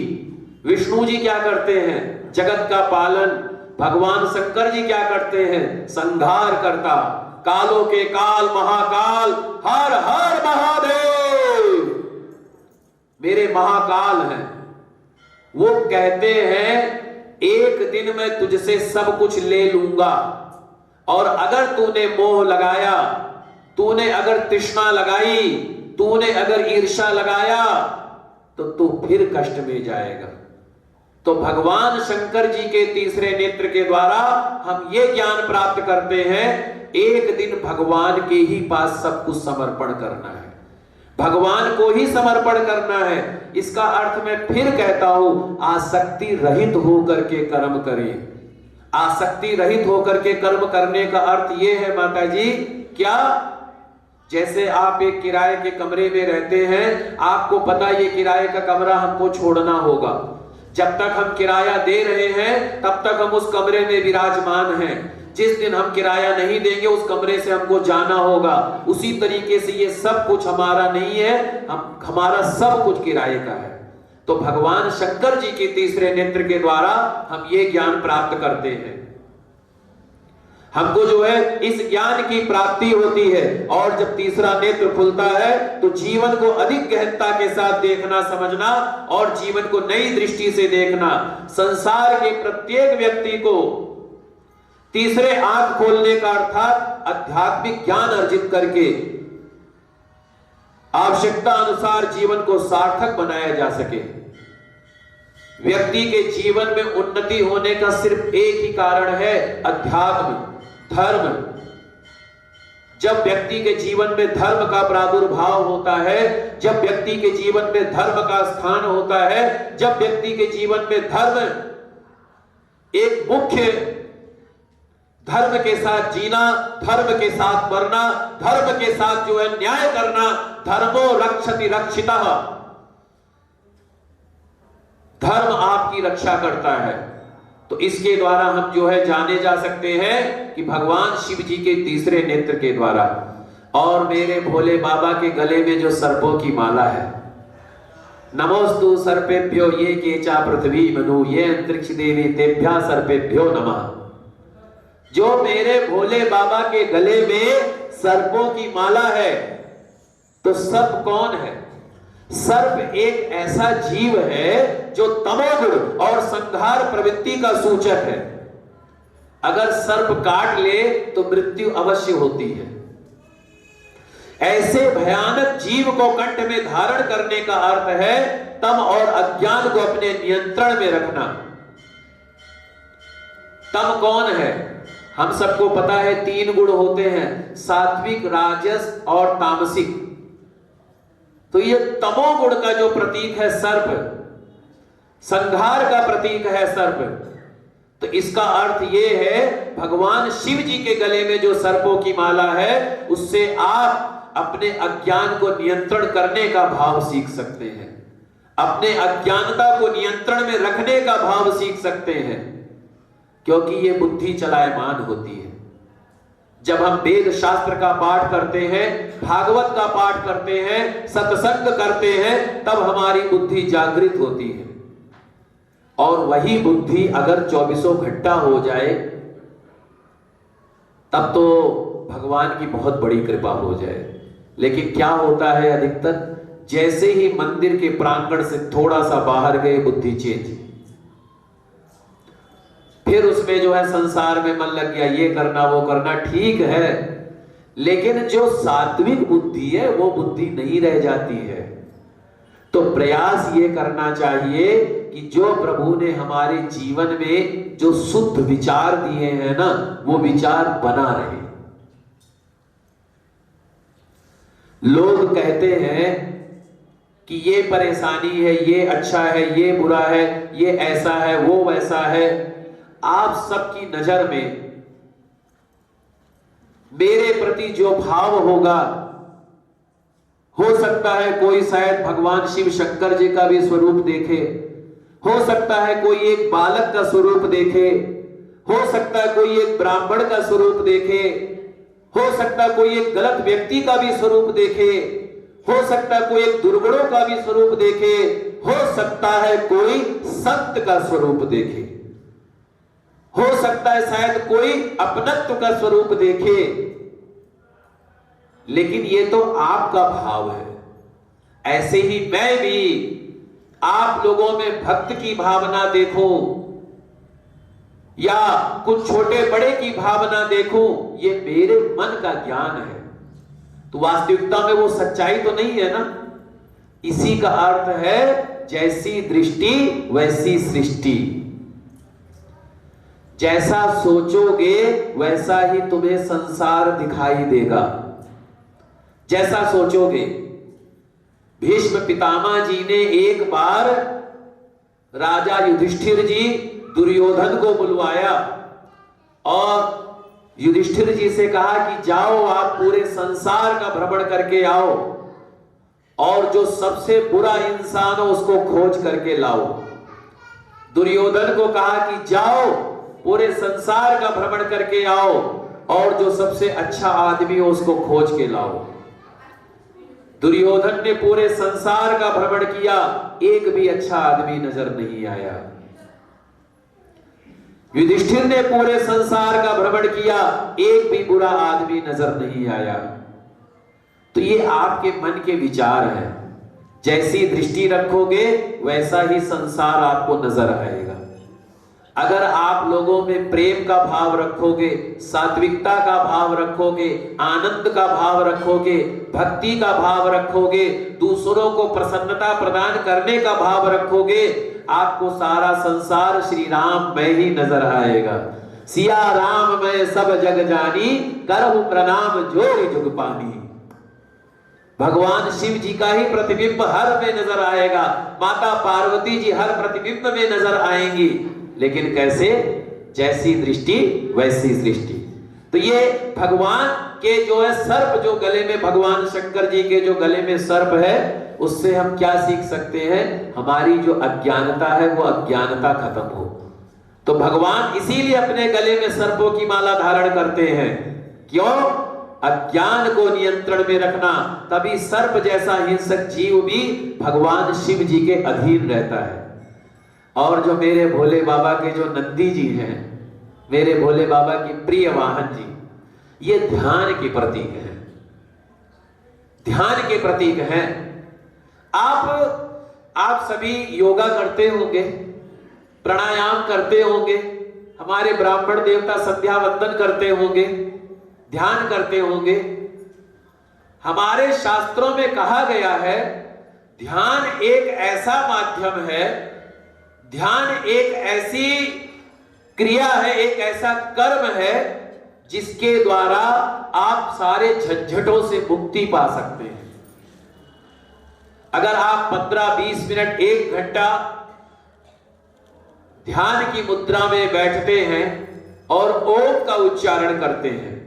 विष्णु जी क्या करते हैं? जगत का पालन। भगवान शंकर जी क्या करते हैं? संहार करता। कालों के काल महाकाल, हर हर महादेव मेरे महाकाल हैं। वो कहते हैं एक दिन मैं तुझसे सब कुछ ले लूंगा, और अगर तूने मोह लगाया, तूने अगर तृष्णा लगाई, तूने अगर ईर्ष्या लगाया, तो तू फिर कष्ट में जाएगा। तो भगवान शंकर जी के तीसरे नेत्र के द्वारा हम ये ज्ञान प्राप्त करते हैं, एक दिन भगवान के ही पास सब कुछ समर्पण करना है, भगवान को ही समर्पण करना है। इसका अर्थ मैं फिर कहता हूं, आसक्ति रहित होकर के कर्म करें, आसक्ति रहित होकर के कर्म करने का अर्थ यह है माता जी, क्या जैसे आप एक किराए के कमरे में रहते हैं, आपको पता ये किराए का कमरा हमको छोड़ना होगा, जब तक हम किराया दे रहे हैं तब तक हम उस कमरे में विराजमान हैं, जिस दिन हम किराया नहीं देंगे उस कमरे से हमको जाना होगा। उसी तरीके से ये सब कुछ हमारा नहीं है, हमारा सब कुछ किराए का है। तो भगवान शंकर जी के तीसरे नेत्र के द्वारा हम ये ज्ञान प्राप्त करते हैं। हमको जो है इस ज्ञान की प्राप्ति होती है, और जब तीसरा नेत्र खुलता है तो जीवन को अधिक गहनता के साथ देखना, समझना और जीवन को नई दृष्टि से देखना। संसार के प्रत्येक व्यक्ति को तीसरे आंख खोलने का अर्थात आध्यात्मिक ज्ञान अर्जित करके आवश्यकता अनुसार जीवन को सार्थक बनाया जा सके। व्यक्ति के जीवन में उन्नति होने का सिर्फ एक ही कारण है, अध्यात्म, धर्म। जब व्यक्ति के जीवन में धर्म का प्रादुर्भाव होता है, जब व्यक्ति के जीवन में धर्म का स्थान होता है, जब व्यक्ति के जीवन में धर्म एक मुख्य, धर्म के साथ जीना, धर्म के साथ मरना, धर्म के साथ जो है न्याय करना, धर्मो रक्षति रक्षितः, धर्म आपकी रक्षा करता है। तो इसके द्वारा हम जो है जाने जा सकते हैं कि भगवान शिव जी के तीसरे नेत्र के द्वारा। और मेरे भोले बाबा के गले में जो सर्पों की माला है, नमोस्तु सर्पेभ्यो ये केचा पृथ्वी मनु ये अंतरिक्ष देवी तेभ्या सर्पेभ्यो नमः। जो मेरे भोले बाबा के गले में सर्पों की माला है, तो सर्प कौन है? सर्प एक ऐसा जीव है जो तमोगुण और संहार प्रवृत्ति का सूचक है। अगर सर्प काट ले तो मृत्यु अवश्य होती है। ऐसे भयानक जीव को कंठ में धारण करने का अर्थ है तम और अज्ञान को अपने नियंत्रण में रखना। तम कौन है? हम सबको पता है 3 गुण होते हैं, सात्विक, राजस और तामसिक। तो ये तमोगुण का जो प्रतीक है सर्प, संहार का प्रतीक है सर्प। तो इसका अर्थ ये है भगवान शिव जी के गले में जो सर्पों की माला है, उससे आप अपने अज्ञान को नियंत्रण करने का भाव सीख सकते हैं, अपने अज्ञानता को नियंत्रण में रखने का भाव सीख सकते हैं, क्योंकि ये बुद्धि चलायमान होती है। जब हम वेद शास्त्र का पाठ करते हैं, भागवत का पाठ करते हैं, सत्संग करते हैं, तब हमारी बुद्धि जागृत होती है। और वही बुद्धि अगर 24 घंटा हो जाए तब तो भगवान की बहुत बड़ी कृपा हो जाए। लेकिन क्या होता है अधिकतर, जैसे ही मंदिर के प्रांगण से थोड़ा सा बाहर गए बुद्धि चेंज, फिर उसमें जो है संसार में मन लग गया, ये करना वो करना, ठीक है, लेकिन जो सात्विक बुद्धि है वो बुद्धि नहीं रह जाती है। तो प्रयास ये करना चाहिए कि जो प्रभु ने हमारे जीवन में जो शुद्ध विचार दिए हैं ना, वो विचार बना रहे। लोग कहते हैं कि ये परेशानी है, ये अच्छा है, ये बुरा है, ये ऐसा है, वो वैसा है। आप सबकी नजर में मेरे प्रति जो भाव होगा, हो सकता है कोई शायद भगवान शिव शंकर जी का भी स्वरूप देखे, हो सकता है कोई एक बालक का स्वरूप देखे, हो सकता है कोई एक ब्राह्मण का स्वरूप देखे, हो सकता है कोई एक गलत व्यक्ति का भी स्वरूप देखे, हो सकता है कोई एक दुर्गुणों का भी स्वरूप देखे, हो सकता है कोई संत का स्वरूप देखे, हो सकता है शायद कोई अपनत्व का स्वरूप देखे। लेकिन ये तो आपका भाव है। ऐसे ही मैं भी आप लोगों में भक्त की भावना देखूं या कुछ छोटे बड़े की भावना देखूं, ये मेरे मन का ज्ञान है। तो वास्तविकता में वो सच्चाई तो नहीं है ना। इसी का अर्थ है जैसी दृष्टि वैसी सृष्टि। जैसा सोचोगे वैसा ही तुम्हें संसार दिखाई देगा। जैसा सोचोगे। भीष्म पितामह जी ने एक बार राजा युधिष्ठिर जी दुर्योधन को बुलवाया और युधिष्ठिर जी से कहा कि जाओ आप पूरे संसार का भ्रमण करके आओ और जो सबसे बुरा इंसान हो उसको खोज करके लाओ। दुर्योधन को कहा कि जाओ पूरे संसार का भ्रमण करके आओ और जो सबसे अच्छा आदमी हो उसको खोज के लाओ। दुर्योधन ने पूरे संसार का भ्रमण किया, एक भी अच्छा आदमी नजर नहीं आया। युधिष्ठिर ने पूरे संसार का भ्रमण किया, एक भी बुरा आदमी नजर नहीं आया। तो ये आपके मन के विचार हैं, जैसी दृष्टि रखोगे वैसा ही संसार आपको नजर आएगा। अगर आप लोगों में प्रेम का भाव रखोगे, सात्विकता का भाव रखोगे, आनंद का भाव रखोगे, भक्ति का भाव रखोगे, दूसरों को प्रसन्नता प्रदान करने का भाव रखोगे, आपको सारा संसार श्री राम में ही नजर आएगा। सिया राम मैं सब जग जानी, करहु प्रणाम जोड़ी जुग पानी। भगवान शिव जी का ही प्रतिबिंब हर में नजर आएगा, माता पार्वती जी हर प्रतिबिंब में नजर आएंगी, लेकिन कैसे? जैसी दृष्टि वैसी सृष्टि। तो ये भगवान के जो है सर्प, जो गले में भगवान शंकर जी के जो गले में सर्प है, उससे हम क्या सीख सकते हैं? हमारी जो अज्ञानता है वो अज्ञानता खत्म हो। तो भगवान इसीलिए अपने गले में सर्पों की माला धारण करते हैं। क्यों? अज्ञान को नियंत्रण में रखना। तभी सर्प जैसा हिंसक जीव भी भगवान शिव जी के अधीन रहता है। और जो मेरे भोले बाबा के जो नंदी जी हैं, मेरे भोले बाबा की प्रिय वाहन जी, ये ध्यान के प्रतीक हैं, ध्यान के प्रतीक हैं। आप सभी योगा करते होंगे, प्राणायाम करते होंगे, हमारे ब्राह्मण देवता संध्या वंदन करते होंगे, ध्यान करते होंगे। हमारे शास्त्रों में कहा गया है ध्यान एक ऐसा माध्यम है, ध्यान एक ऐसी क्रिया है, एक ऐसा कर्म है जिसके द्वारा आप सारे झंझटों से मुक्ति पा सकते हैं। अगर आप 15-20 मिनट 1 घंटा ध्यान की मुद्रा में बैठते हैं और ओम का उच्चारण करते हैं,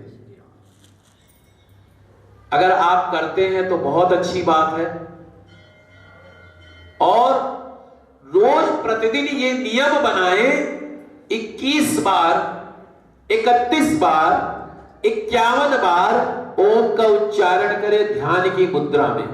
अगर आप करते हैं तो बहुत अच्छी बात है। और रोज प्रतिदिन ये नियम बनाए, 21 बार, 31 बार, 51 बार ओम का उच्चारण करें ध्यान की मुद्रा में।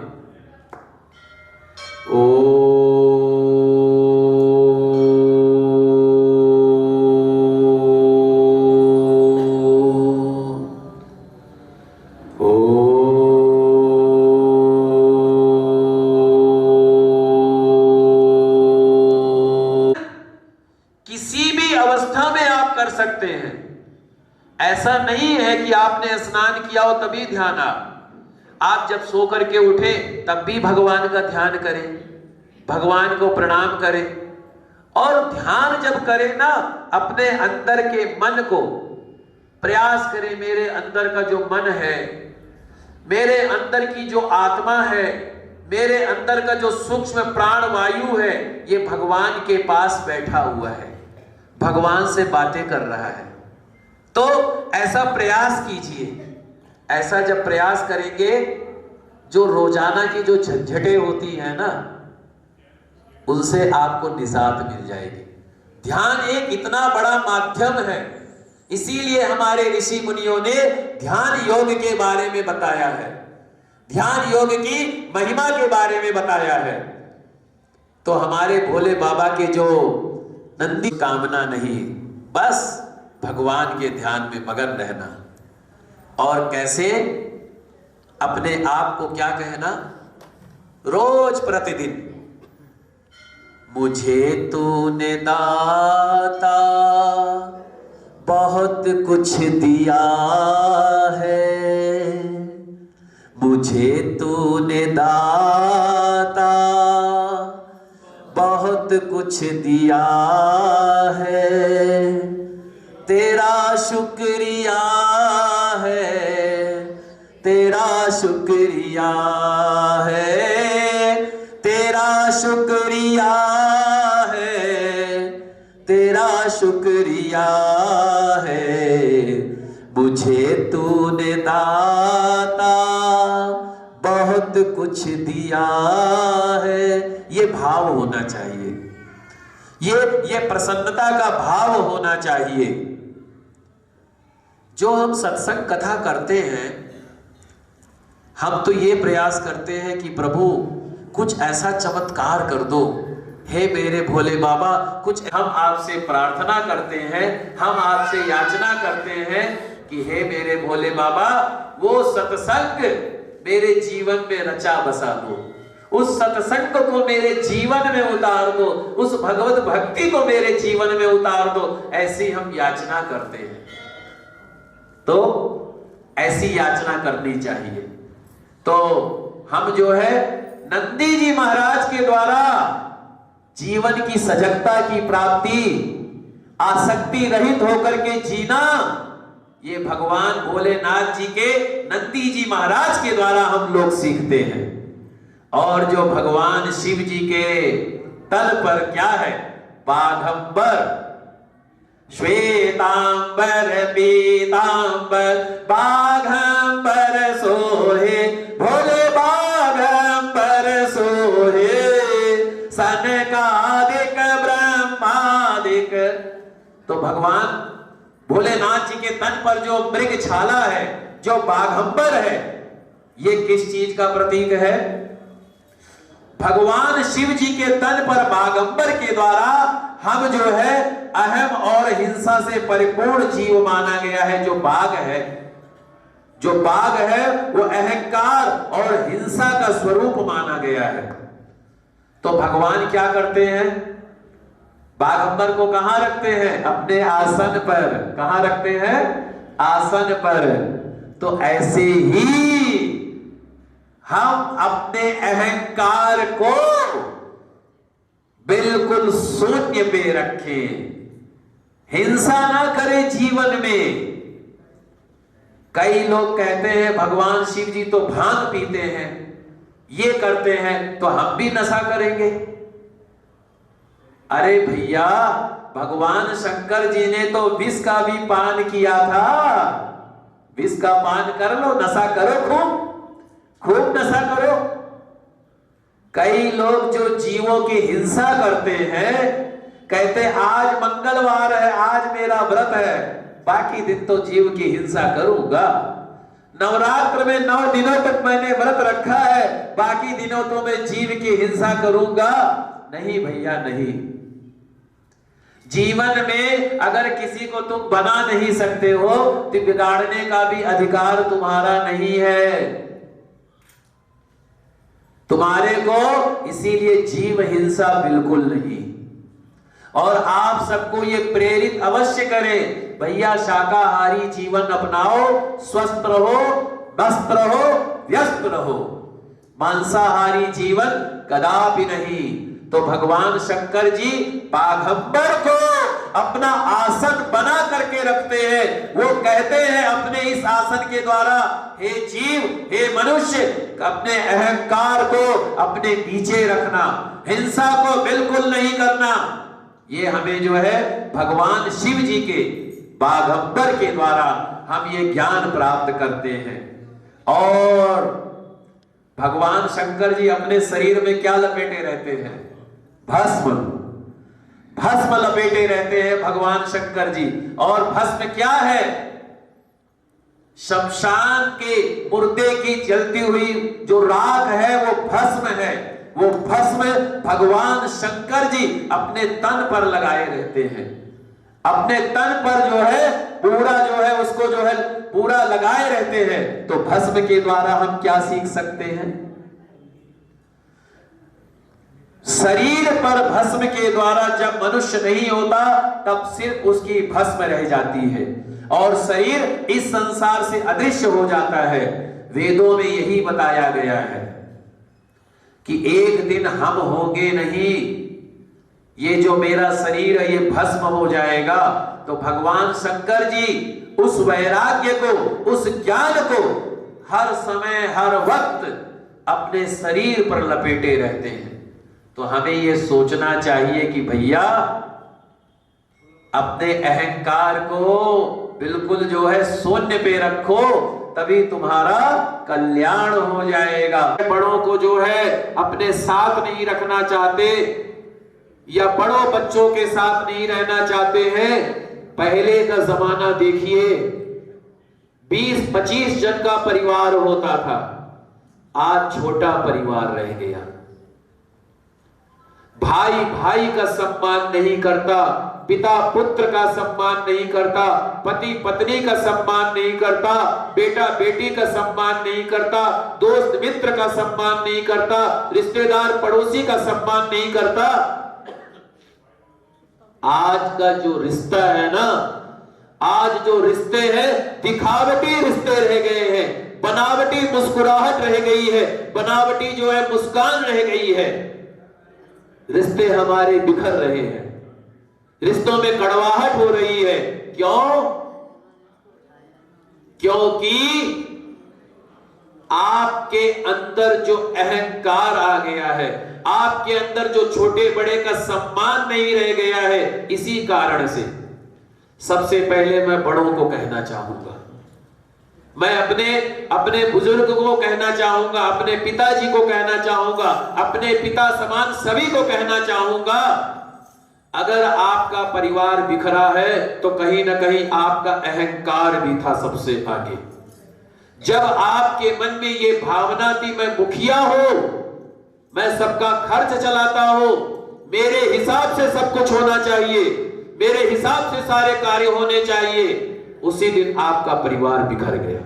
सकते हैं। ऐसा नहीं है कि आपने स्नान किया हो तभी ध्यान आप जब सो करके उठे तब भी भगवान का ध्यान करें, भगवान को प्रणाम करें। और ध्यान जब करें ना, अपने अंदर के मन को प्रयास करें, मेरे अंदर का जो मन है, मेरे अंदर की जो आत्मा है, मेरे अंदर का जो सूक्ष्म प्राण वायु है, ये भगवान के पास बैठा हुआ है, भगवान से बातें कर रहा है। तो ऐसा प्रयास कीजिए। ऐसा जब प्रयास करेंगे, जो रोजाना की जो झंझटें होती है ना, उनसे आपको निजात मिल जाएगी। ध्यान एक इतना बड़ा माध्यम है, इसीलिए हमारे ऋषि मुनियों ने ध्यान योग के बारे में बताया है, ध्यान योग की महिमा के बारे में बताया है। तो हमारे भोले बाबा के जो नंदी, कामना नहीं, बस भगवान के ध्यान में मगन रहना। और कैसे? अपने आप को क्या कहना? रोज प्रतिदिन, मुझे तूने दाता बहुत कुछ दिया है, मुझे तूने दाता बहुत कुछ दिया है, तेरा शुक्रिया है, तेरा शुक्रिया है, तेरा शुक्रिया है, तेरा शुक्रिया है, मुझे तूने दाता बहुत कुछ दिया है। ये भाव होना चाहिए, ये प्रसन्नता का भाव होना चाहिए। जो हम सत्संग कथा करते हैं, हम तो ये प्रयास करते हैं कि प्रभु कुछ ऐसा चमत्कार कर दो, हे मेरे भोले बाबा। कुछ हम आपसे प्रार्थना करते हैं, हम आपसे याचना करते हैं कि हे मेरे भोले बाबा, वो सत्संग मेरे जीवन में रचा बसा दो, उस सत्संग को मेरे जीवन में उतार दो, उस भगवत भक्ति को मेरे जीवन में उतार दो। ऐसी हम याचना करते हैं। तो ऐसी याचना करनी चाहिए। तो हम जो है नंदी जी महाराज के द्वारा जीवन की सजगता की प्राप्ति, आसक्ति रहित होकर के जीना, ये भगवान भोलेनाथ जी के नंदी जी महाराज के द्वारा हम लोग सीखते हैं। और जो भगवान शिव जी के तल पर क्या है, बाघंबर, श्वेतांबर पीतांबर बाघंबर सोहे, भोले बाघंबर सोहे, सनकादिक ब्रह्मादिक। तो भगवान भोलेनाथ जी के तन पर जो मृग छाला है, जो बाघंबर है, ये किस चीज का प्रतीक है? भगवान शिव जी के तन पर बाघंबर के द्वारा हम जो है अहम और हिंसा से परिपूर्ण जीव माना गया है। जो बाघ है, जो बाघ है, वो अहंकार और हिंसा का स्वरूप माना गया है। तो भगवान क्या करते हैं? बाघंबर को कहां रखते हैं? अपने आसन पर। कहां रखते हैं? आसन पर। तो ऐसे ही हम अपने अहंकार को बिल्कुल शून्य पे रखें, हिंसा ना करें जीवन में। कई लोग कहते हैं भगवान शिव जी तो भांग पीते हैं, ये करते हैं, तो हम भी नशा करेंगे। अरे भैया, भगवान शंकर जी ने तो विष का भी पान किया था। विष का पान कर लो, नशा करो, खूब खूब नशा करो। कई लोग जो जीवों की हिंसा करते हैं, कहते आज मंगलवार है, आज मेरा व्रत है, बाकी दिन तो जीव की हिंसा करूंगा। नवरात्र में 9 दिनों तक मैंने व्रत रखा है, बाकी दिनों तो मैं जीव की हिंसा करूंगा। नहीं भैया, नहीं। जीवन में अगर किसी को तुम बना नहीं सकते हो, तो बिगाड़ने का भी अधिकार तुम्हारा नहीं है तुम्हारे को। इसीलिए जीव हिंसा बिल्कुल नहीं। और आप सबको ये प्रेरित अवश्य करें, भैया शाकाहारी जीवन अपनाओ, स्वस्थ रहो, मस्त रहो, व्यस्त रहो। मांसाहारी जीवन कदापि नहीं। तो भगवान शंकर जी बाघंबर को अपना आसन बना करके रखते हैं। वो कहते हैं अपने इस आसन के द्वारा, हे जीव, हे मनुष्य, अपने अहंकार को अपने नीचे रखना, हिंसा को बिल्कुल नहीं करना। ये हमें जो है भगवान शिव जी के बाघंबर के द्वारा हम ये ज्ञान प्राप्त करते हैं। और भगवान शंकर जी अपने शरीर में क्या लपेटे रहते हैं? भस्म। भस्म लपेटे रहते हैं भगवान शंकर जी। और भस्म क्या है? शमशान के मुर्दे की जलती हुई जो राख है, वो भस्म है। वो भस्म भगवान शंकर जी अपने तन पर लगाए रहते हैं। अपने तन पर जो है पूरा जो है उसको जो है पूरा लगाए रहते हैं। तो भस्म के द्वारा हम क्या सीख सकते हैं? शरीर पर भस्म के द्वारा जब मनुष्य नहीं होता, तब सिर्फ उसकी भस्म रह जाती है और शरीर इस संसार से अदृश्य हो जाता है। वेदों में यही बताया गया है कि एक दिन हम होंगे नहीं, ये जो मेरा शरीर है ये भस्म हो जाएगा। तो भगवान शंकर जी उस वैराग्य को, उस ज्ञान को हर समय हर वक्त अपने शरीर पर लपेटे रहते हैं। तो हमें ये सोचना चाहिए कि भैया अपने अहंकार को बिल्कुल जो है शून्य पे रखो, तभी तुम्हारा कल्याण हो जाएगा। बड़ों को जो है अपने साथ नहीं रखना चाहते या बड़ों बच्चों के साथ नहीं रहना चाहते हैं। पहले का जमाना देखिए, 20-25 जन का परिवार होता था, आज छोटा परिवार रह गया। भाई भाई का सम्मान नहीं करता, पिता पुत्र का सम्मान नहीं करता, पति पत्नी का सम्मान नहीं करता, बेटा बेटी का सम्मान नहीं करता, दोस्त मित्र का सम्मान नहीं करता, रिश्तेदार पड़ोसी का सम्मान नहीं करता। आज का जो रिश्ता है ना, आज जो रिश्ते हैं दिखावटी रिश्ते रह गए हैं, बनावटी मुस्कुराहट रह गई है, बनावटी जो है मुस्कान रह गई है। रिश्ते हमारे बिखर रहे हैं, रिश्तों में कड़वाहट हो रही है। क्यों? क्योंकि आपके अंदर जो अहंकार आ गया है, आपके अंदर जो छोटे बड़े का सम्मान नहीं रह गया है, इसी कारण से। सबसे पहले मैं बड़ों को कहना चाहूंगा, मैं अपने बुजुर्ग को कहना चाहूंगा, अपने पिताजी को कहना चाहूंगा, अपने पिता समान सभी को कहना चाहूंगा, अगर आपका परिवार बिखरा है तो कहीं ना कहीं आपका अहंकार भी था सबसे आगे। जब आपके मन में ये भावना थी मैं मुखिया हूं, मैं सबका खर्च चलाता हूं, मेरे हिसाब से सब कुछ होना चाहिए, मेरे हिसाब से सारे कार्य होने चाहिए, उसी दिन आपका परिवार बिखर गया।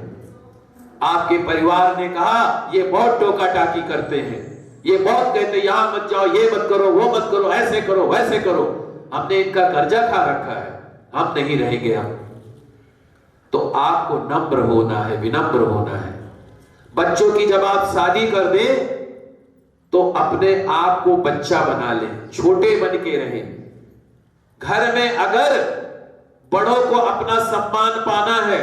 आपके परिवार ने कहा ये बहुत टोका टाकी करते हैं, ये बहुत कहते यहां मत जाओ, ये मत करो, वो मत करो, ऐसे करो वैसे करो, हमने इनका कर्जा खा रखा है, हम नहीं रहेंगे। हम तो आपको नम्र होना है, विनम्र होना है। बच्चों की जब आप शादी कर दे तो अपने आप को बच्चा बना ले, छोटे बन के रहे। घर में अगर बड़ों को अपना सम्मान पाना है,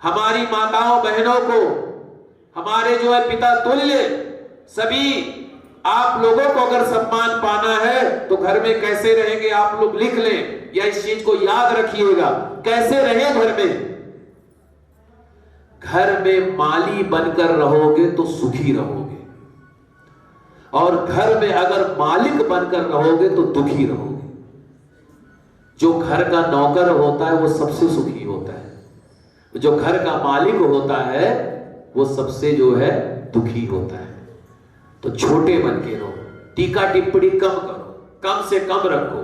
हमारी माताओं बहनों को, हमारे जो है पिता तुल्य सभी आप लोगों को अगर सम्मान पाना है तो घर में कैसे रहेंगे आप लोग लिख लें, या इस चीज को याद रखिएगा। कैसे रहे घर में? घर में माली बनकर रहोगे तो सुखी रहोगे, और घर में अगर मालिक बनकर रहोगे तो दुखी रहोगे। जो घर का नौकर होता है वो सबसे सुखी होता है, जो घर का मालिक होता है वो सबसे जो है दुखी होता है। तो छोटे बन के रहो, टीका टिप्पणी कम करो, कम से कम रखो,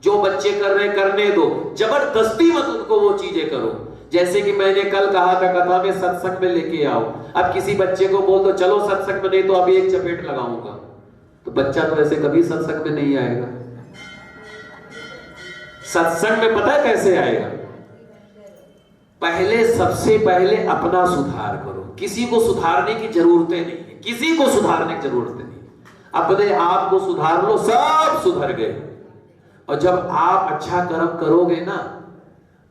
जो बच्चे कर रहे करने दो, जबरदस्ती मत उनको वो चीजें करो। जैसे कि मैंने कल कहा था कथा में, सत्संग में लेके आओ। अब किसी बच्चे को बोल दो चलो सत्संग में, नहीं तो अभी एक चपेट लगाऊंगा, तो बच्चा तो ऐसे कभी सत्संग में नहीं आएगा। सत्संग में पता है कैसे आएगा? पहले सबसे पहले अपना सुधार करो। किसी को सुधारने की जरूरतें नहीं है, किसी को सुधारने की जरूरत नहीं, अपने आप को सुधार लो, सब सुधर गए। और जब आप अच्छा कर्म करोगे ना,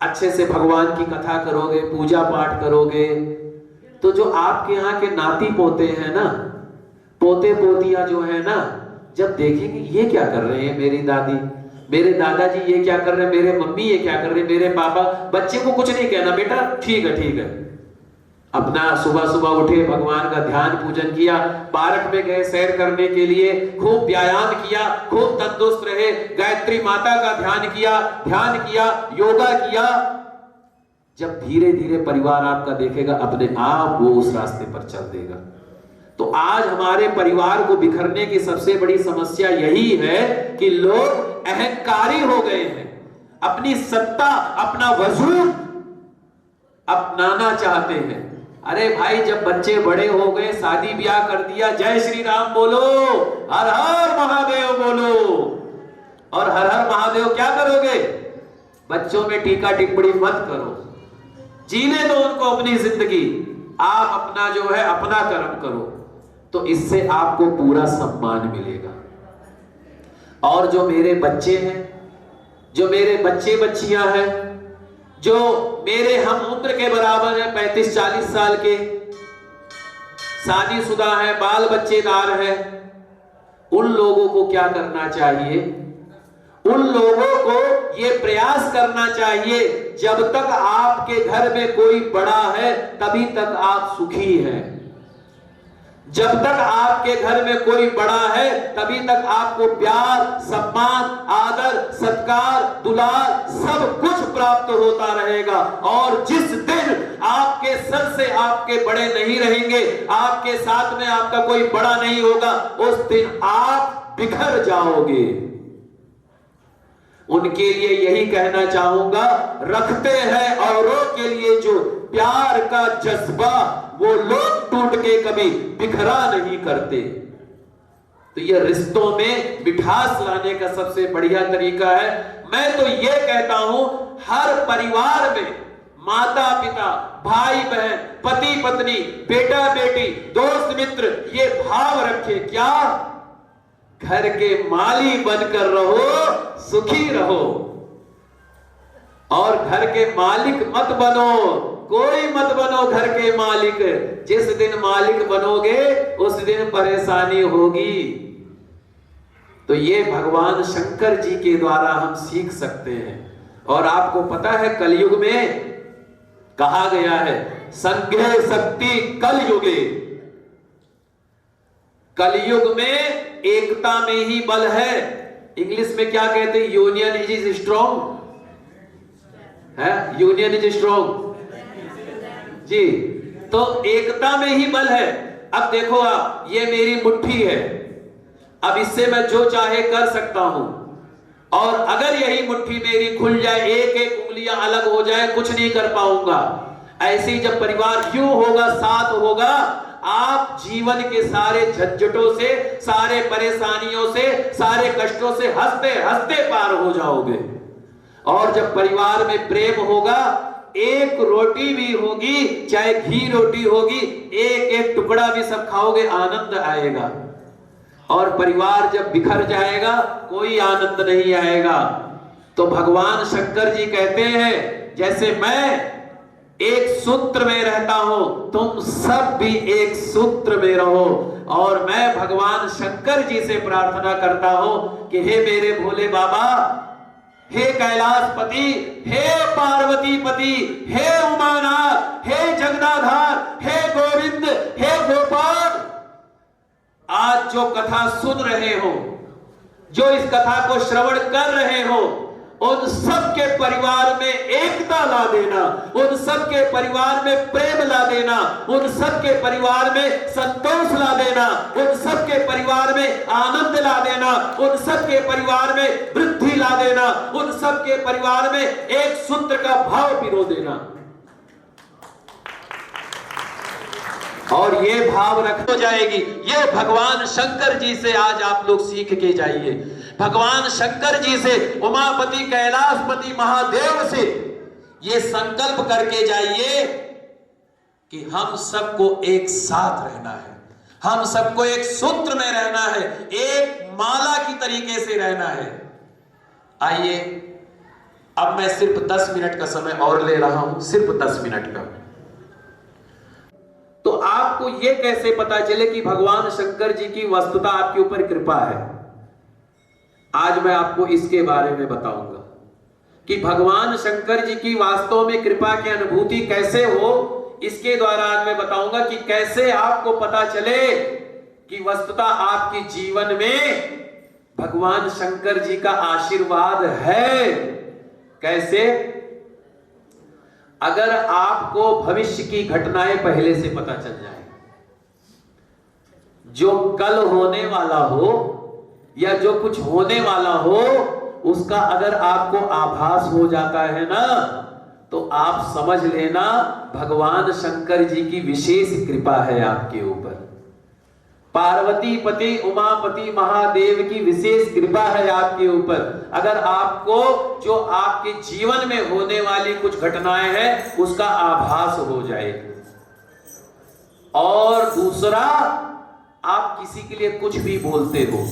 अच्छे से भगवान की कथा करोगे, पूजा पाठ करोगे, तो जो आपके यहाँ के नाती पोते हैं ना, पोते पोतियां जो है ना, जब देखेंगे ये क्या कर रहे हैं, मेरी दादी मेरे दादाजी ये क्या कर रहे हैं, मेरे मम्मी ये क्या कर रहे हैं, मेरे पापा, बच्चे को कुछ नहीं कहना, बेटा ठीक है ठीक है। अपना सुबह सुबह उठे, भगवान का ध्यान पूजन किया, पार्क में गए सैर करने के लिए, खूब व्यायाम किया, खूब तंदुरुस्त रहे, गायत्री माता का ध्यान किया, योगा किया। जब धीरे धीरे परिवार आपका देखेगा, अपने आप वो उस रास्ते पर चल देगा। तो आज हमारे परिवार को बिखरने की सबसे बड़ी समस्या यही है कि लोग अहंकारी हो गए हैं, अपनी सत्ता, अपना वजूद अपनाना चाहते हैं। अरे भाई, जब बच्चे बड़े हो गए, शादी ब्याह कर दिया, जय श्री राम बोलो, हर हर महादेव बोलो। और हर हर महादेव क्या करोगे? बच्चों में टीका टिप्पणी मत करो, जीने दो उनको अपनी जिंदगी, आप अपना जो है अपना कर्म करो, तो इससे आपको पूरा सम्मान मिलेगा। और जो मेरे बच्चे हैं, जो मेरे बच्चे बच्चियां हैं, जो मेरे हम उम्र के बराबर है, 35-40 साल के, शादीशुदा है, बाल बच्चेदार है, उन लोगों को क्या करना चाहिए? उन लोगों को ये प्रयास करना चाहिए, जब तक आपके घर में कोई बड़ा है तभी तक आप सुखी हैं। जब तक आपके घर में कोई बड़ा है तभी तक आपको प्यार, सम्मान, आदर, सत्कार, दुलार सब कुछ प्राप्त होता रहेगा। और जिस दिन आपके सर से आपके बड़े नहीं रहेंगे, आपके साथ में आपका कोई बड़ा नहीं होगा, उस दिन आप बिखर जाओगे। उनके लिए यही कहना चाहूंगा, रखते हैं औरों के लिए जो प्यार का जज्बा, वो लोग टूट के कभी बिखरा नहीं करते। तो ये रिश्तों में मिठास लाने का सबसे बढ़िया तरीका है। मैं तो ये कहता हूं, हर परिवार में माता पिता, भाई बहन, पति पत्नी, बेटा बेटी, दोस्त मित्र, ये भाव रखे, क्या घर के माली बनकर रहो, सुखी रहो। और घर के मालिक मत बनो, कोई मत बनो घर के मालिक। जिस दिन मालिक बनोगे उस दिन परेशानी होगी। तो ये भगवान शंकर जी के द्वारा हम सीख सकते हैं। और आपको पता है, कलयुग में कहा गया है, संघे शक्ति कलयुगे। कलयुग में एकता में ही बल है। इंग्लिश में क्या कहते हैं? यूनियन इज स्ट्रॉन्ग है, यूनियन इज स्ट्रॉन्ग जी। तो एकता में ही बल है। अब देखो आप, ये मेरी मुट्ठी है, अब इससे मैं जो चाहे कर सकता हूं। और अगर यही मुट्ठी मेरी खुल जाए, एक एक उंगलियां अलग हो जाए, कुछ नहीं कर पाऊंगा। ऐसे ही जब परिवार यूं होगा, साथ होगा, आप जीवन के सारे झंझटों से, सारे परेशानियों से, सारे कष्टों से हंसते हंसते पार हो जाओगे। और जब परिवार में प्रेम होगा, एक रोटी भी होगी, चाहे घी रोटी होगी, एक एक टुकड़ा भी सब खाओगे, आनंद आएगा। और परिवार जब बिखर जाएगा, कोई आनंद नहीं आएगा। तो भगवान शंकर जी कहते हैं, जैसे मैं एक सूत्र में रहता हूं, तुम सब भी एक सूत्र में रहो। और मैं भगवान शंकर जी से प्रार्थना करता हूं कि हे मेरे भोले बाबा, हे कैलाशपति, हे पार्वती पति, हे उमानाथ, हे जगन्नाधार, हे गोविंद, हे गोपाल, आज जो कथा सुन रहे हो, जो इस कथा को श्रवण कर रहे हो, उन सबके परिवार में एकता ला देना, उन सबके परिवार में प्रेम ला देना, उन सबके परिवार में संतोष ला देना, उन सबके परिवार में आनंद ला देना, उन सबके परिवार में वृद्धि ला देना, उन सबके परिवार में एक सूत्र का भाव पिरो देना। और ये भाव रख हो जाएगी। ये भगवान शंकर जी से आज आप लोग सीख के जाइए। भगवान शंकर जी से, उमापति कैलाशपति महादेव से ये संकल्प करके जाइए कि हम सबको एक साथ रहना है, हम सबको एक सूत्र में रहना है, एक माला की तरीके से रहना है। आइए, अब मैं सिर्फ 10 मिनट का समय और ले रहा हूं, सिर्फ 10 मिनट का। तो आपको यह कैसे पता चले कि भगवान शंकर जी की वस्तुतः आपके ऊपर कृपा है? आज मैं आपको इसके बारे में बताऊंगा कि भगवान शंकर जी की वास्तव में कृपा की अनुभूति कैसे हो। इसके द्वारा आज मैं बताऊंगा कि कैसे आपको पता चले कि वस्तुतः आपके जीवन में भगवान शंकर जी का आशीर्वाद है। कैसे? अगर आपको भविष्य की घटनाएं पहले से पता चल जाए, जो कल होने वाला हो या जो कुछ होने वाला हो, उसका अगर आपको आभास हो जाता है ना, तो आप समझ लेना भगवान शंकर जी की विशेष कृपा है आपके ऊपर। पार्वती पति उमापति महादेव की विशेष कृपा है आपके ऊपर। अगर आपको जो आपके जीवन में होने वाली कुछ घटनाएं हैं उसका आभास हो जाए। और दूसरा, आप किसी के लिए कुछ भी बोलते हो,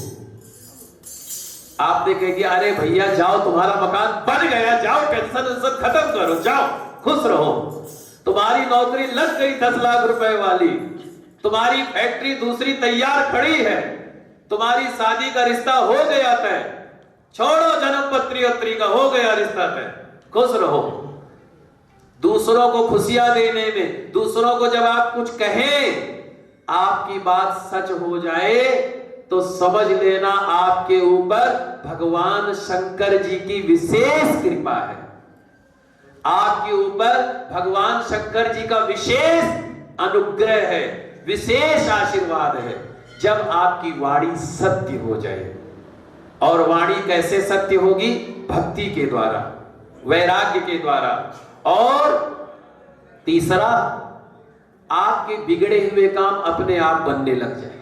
आप देखेंगे अरे भैया जाओ, तुम्हारा मकान बन गया, जाओ टेंशन खत्म करो, जाओ खुश रहो, तुम्हारी नौकरी लग गई 10 लाख रुपए वाली, तुम्हारी फैक्ट्री दूसरी तैयार खड़ी है, तुम्हारी शादी का रिश्ता हो गया तय, छोड़ो जन्म पत्री अत्री का हो गया रिश्ता तय, खुश रहो। दूसरों को खुशियां देने में, दूसरों को जब आप कुछ कहें, आपकी बात सच हो जाए तो समझ लेना आपके ऊपर भगवान शंकर जी की विशेष कृपा है। आपके ऊपर भगवान शंकर जी का विशेष अनुग्रह है, विशेष आशीर्वाद है, जब आपकी वाणी सत्य हो जाए। और वाणी कैसे सत्य होगी? भक्ति के द्वारा, वैराग्य के द्वारा। और तीसरा, आपके बिगड़े हुए काम अपने आप बनने लग जाए।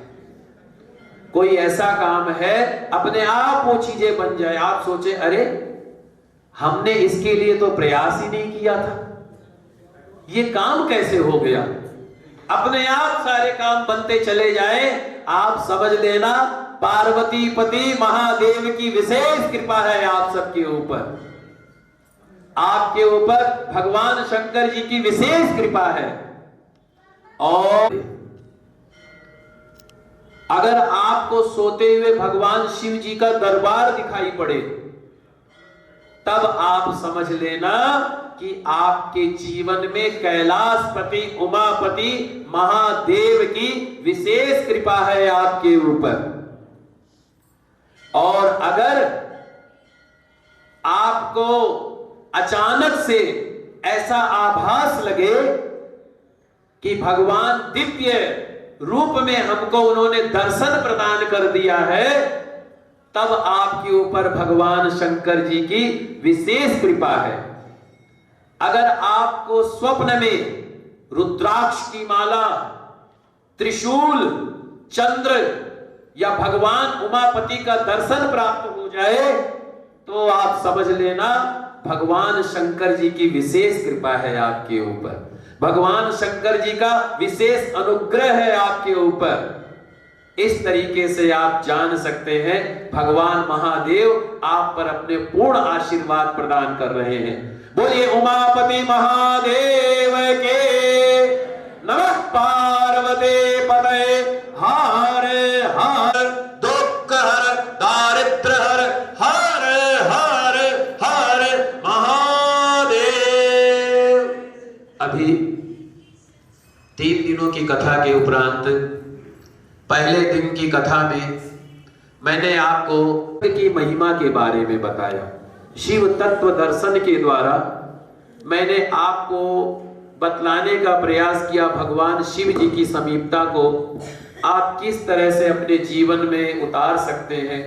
कोई ऐसा काम है अपने आप वो चीजें बन जाए, आप सोचे अरे हमने इसके लिए तो प्रयास ही नहीं किया था, ये काम कैसे हो गया? अपने आप सारे काम बनते चले जाए। आप समझ लेना पार्वती पति महादेव की विशेष कृपा है आप सबके ऊपर, आपके ऊपर भगवान शंकर जी की विशेष कृपा है। और अगर आपको सोते हुए भगवान शिव जी का दरबार दिखाई पड़े, तब आप समझ लेना कि आपके जीवन में कैलाशपति उमापति महादेव की विशेष कृपा है आपके ऊपर। और अगर आपको अचानक से ऐसा आभास लगे कि भगवान दिव्य रूप में हमको उन्होंने दर्शन प्रदान कर दिया है, तब आपके ऊपर भगवान शंकर जी की विशेष कृपा है। अगर आपको स्वप्न में रुद्राक्ष की माला, त्रिशूल, चंद्र या भगवान उमापति का दर्शन प्राप्त हो जाए, तो आप समझ लेना भगवान शंकर जी की विशेष कृपा है आपके ऊपर, भगवान शंकर जी का विशेष अनुग्रह है आपके ऊपर। इस तरीके से आप जान सकते हैं भगवान महादेव आप पर अपने पूर्ण आशीर्वाद प्रदान कर रहे हैं। बोलिए उमापति महादेव के नमः। पार्वती पतये हर हर दुख हर दारिद्र हर हर हर हर महादेव। अभी 3 दिनों की कथा के उपरांत पहले दिन की कथा में मैंने आपको की महिमा के बारे में बताया। शिव तत्व दर्शन के द्वारा मैंने आपको बतलाने का प्रयास किया भगवान शिव जी की समीपता को आप किस तरह से अपने जीवन में उतार सकते हैं,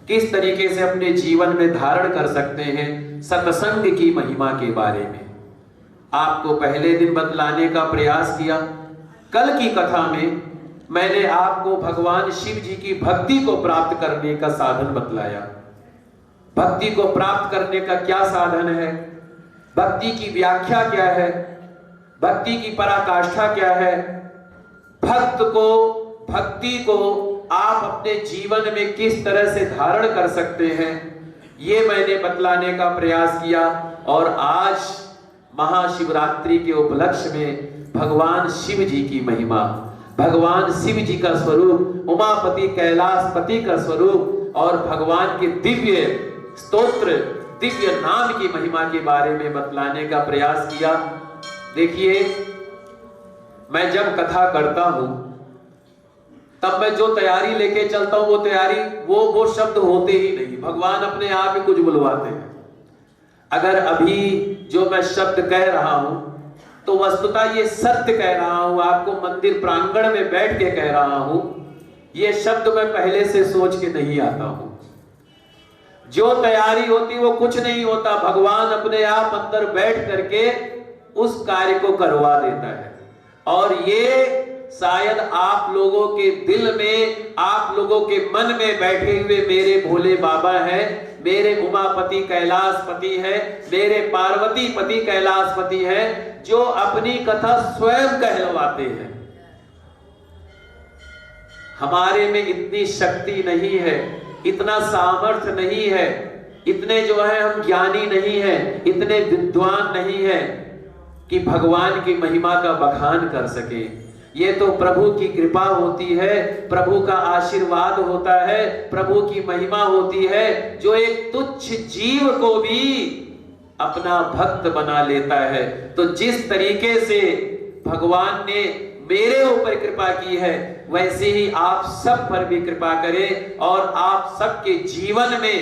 किस तरीके से अपने जीवन में धारण कर सकते हैं। सत्संग की महिमा के बारे में आपको पहले दिन बतलाने का प्रयास किया। कल की कथा में मैंने आपको भगवान शिव जी की भक्ति को प्राप्त करने का साधन बतलाया। भक्ति को प्राप्त करने का क्या साधन है, भक्ति की व्याख्या क्या है, भक्ति की पराकाष्ठा क्या है, भक्त को भक्ति को आप अपने जीवन में किस तरह से धारण कर सकते हैं, ये मैंने बतलाने का प्रयास किया। और आज महाशिवरात्रि के उपलक्ष्य में भगवान शिव जी की महिमा, भगवान शिव जी का स्वरूप, उमापति कैलाशपति का स्वरूप और भगवान के दिव्य स्तोत्र, दिव्य नाम की महिमा के बारे में बतलाने का प्रयास किया। देखिए, मैं जब कथा करता हूं तब मैं जो तैयारी लेके चलता हूं वो तैयारी वो शब्द होते ही नहीं, भगवान अपने आप ही कुछ बुलवाते हैं। अगर अभी जो मैं शब्द कह रहा हूं तो वस्तुतः ये सत्य कह रहा हूं, आपको मंदिर प्रांगण में बैठ के कह रहा हूं। ये शब्द मैं पहले से सोच के नहीं आता हूं। जो तैयारी होती वो कुछ नहीं होता, भगवान अपने आप अंदर बैठ करके उस कार्य को करवा देता है। और ये शायद आप लोगों के दिल में, आप लोगों के मन में बैठे हुए मेरे भोले बाबा हैं, मेरे उमापति कैलाशपति है, मेरे पार्वती पति कैलाशपति है, जो अपनी कथा स्वयं कहलवाते हैं। हमारे में इतनी शक्ति नहीं है, इतना सामर्थ्य नहीं है, इतने जो है हम ज्ञानी नहीं है, इतने विद्वान नहीं है कि भगवान की महिमा का बखान कर सके, ये तो प्रभु की कृपा होती है, प्रभु का आशीर्वाद होता है, प्रभु की महिमा होती है, जो एक तुच्छ जीव को भी अपना भक्त बना लेता है। तो जिस तरीके से भगवान ने मेरे ऊपर कृपा की है, वैसे ही आप सब पर भी कृपा करें और आप सबके जीवन में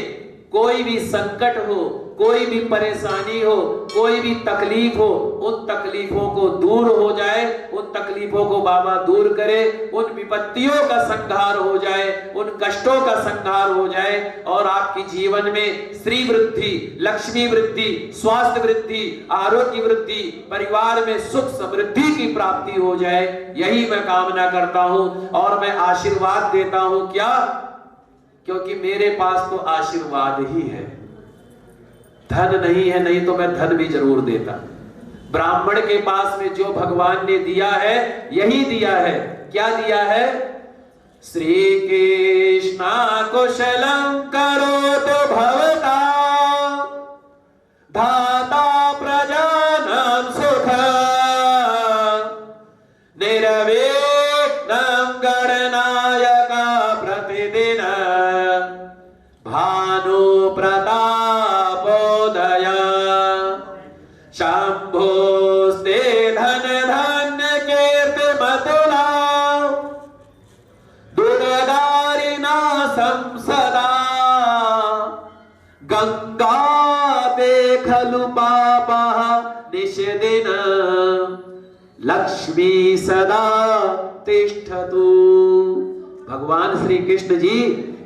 कोई भी संकट हो, कोई भी परेशानी हो, कोई भी तकलीफ हो, उन तकलीफों को दूर हो जाए, उन तकलीफों को बाबा दूर करे, उन विपत्तियों का संहार हो जाए, उन कष्टों का संहार हो जाए और आपके जीवन में श्री वृद्धि, लक्ष्मी वृद्धि, स्वास्थ्य वृद्धि, आरोग्य वृद्धि, परिवार में सुख समृद्धि की प्राप्ति हो जाए। यही मैं कामना करता हूं और मैं आशीर्वाद देता हूं। क्या? क्योंकि मेरे पास तो आशीर्वाद ही है, धन नहीं है, नहीं तो मैं धन भी जरूर देता। ब्राह्मण के पास में जो भगवान ने दिया है यही दिया है। क्या दिया है? श्री कृष्ण कुशलम करोतु भवता धाता प्रजानां सुख निर्विघ्नं गणनायक प्रतिदिन भानु प्रतापोदय शंभोस्ते धन धन्य कीर्ति मतुला दुर्गारिना संसदा गंगा देखलु पापा निषदिन लक्ष्मी सदा तिष्ठतु। भगवान श्री कृष्ण जी,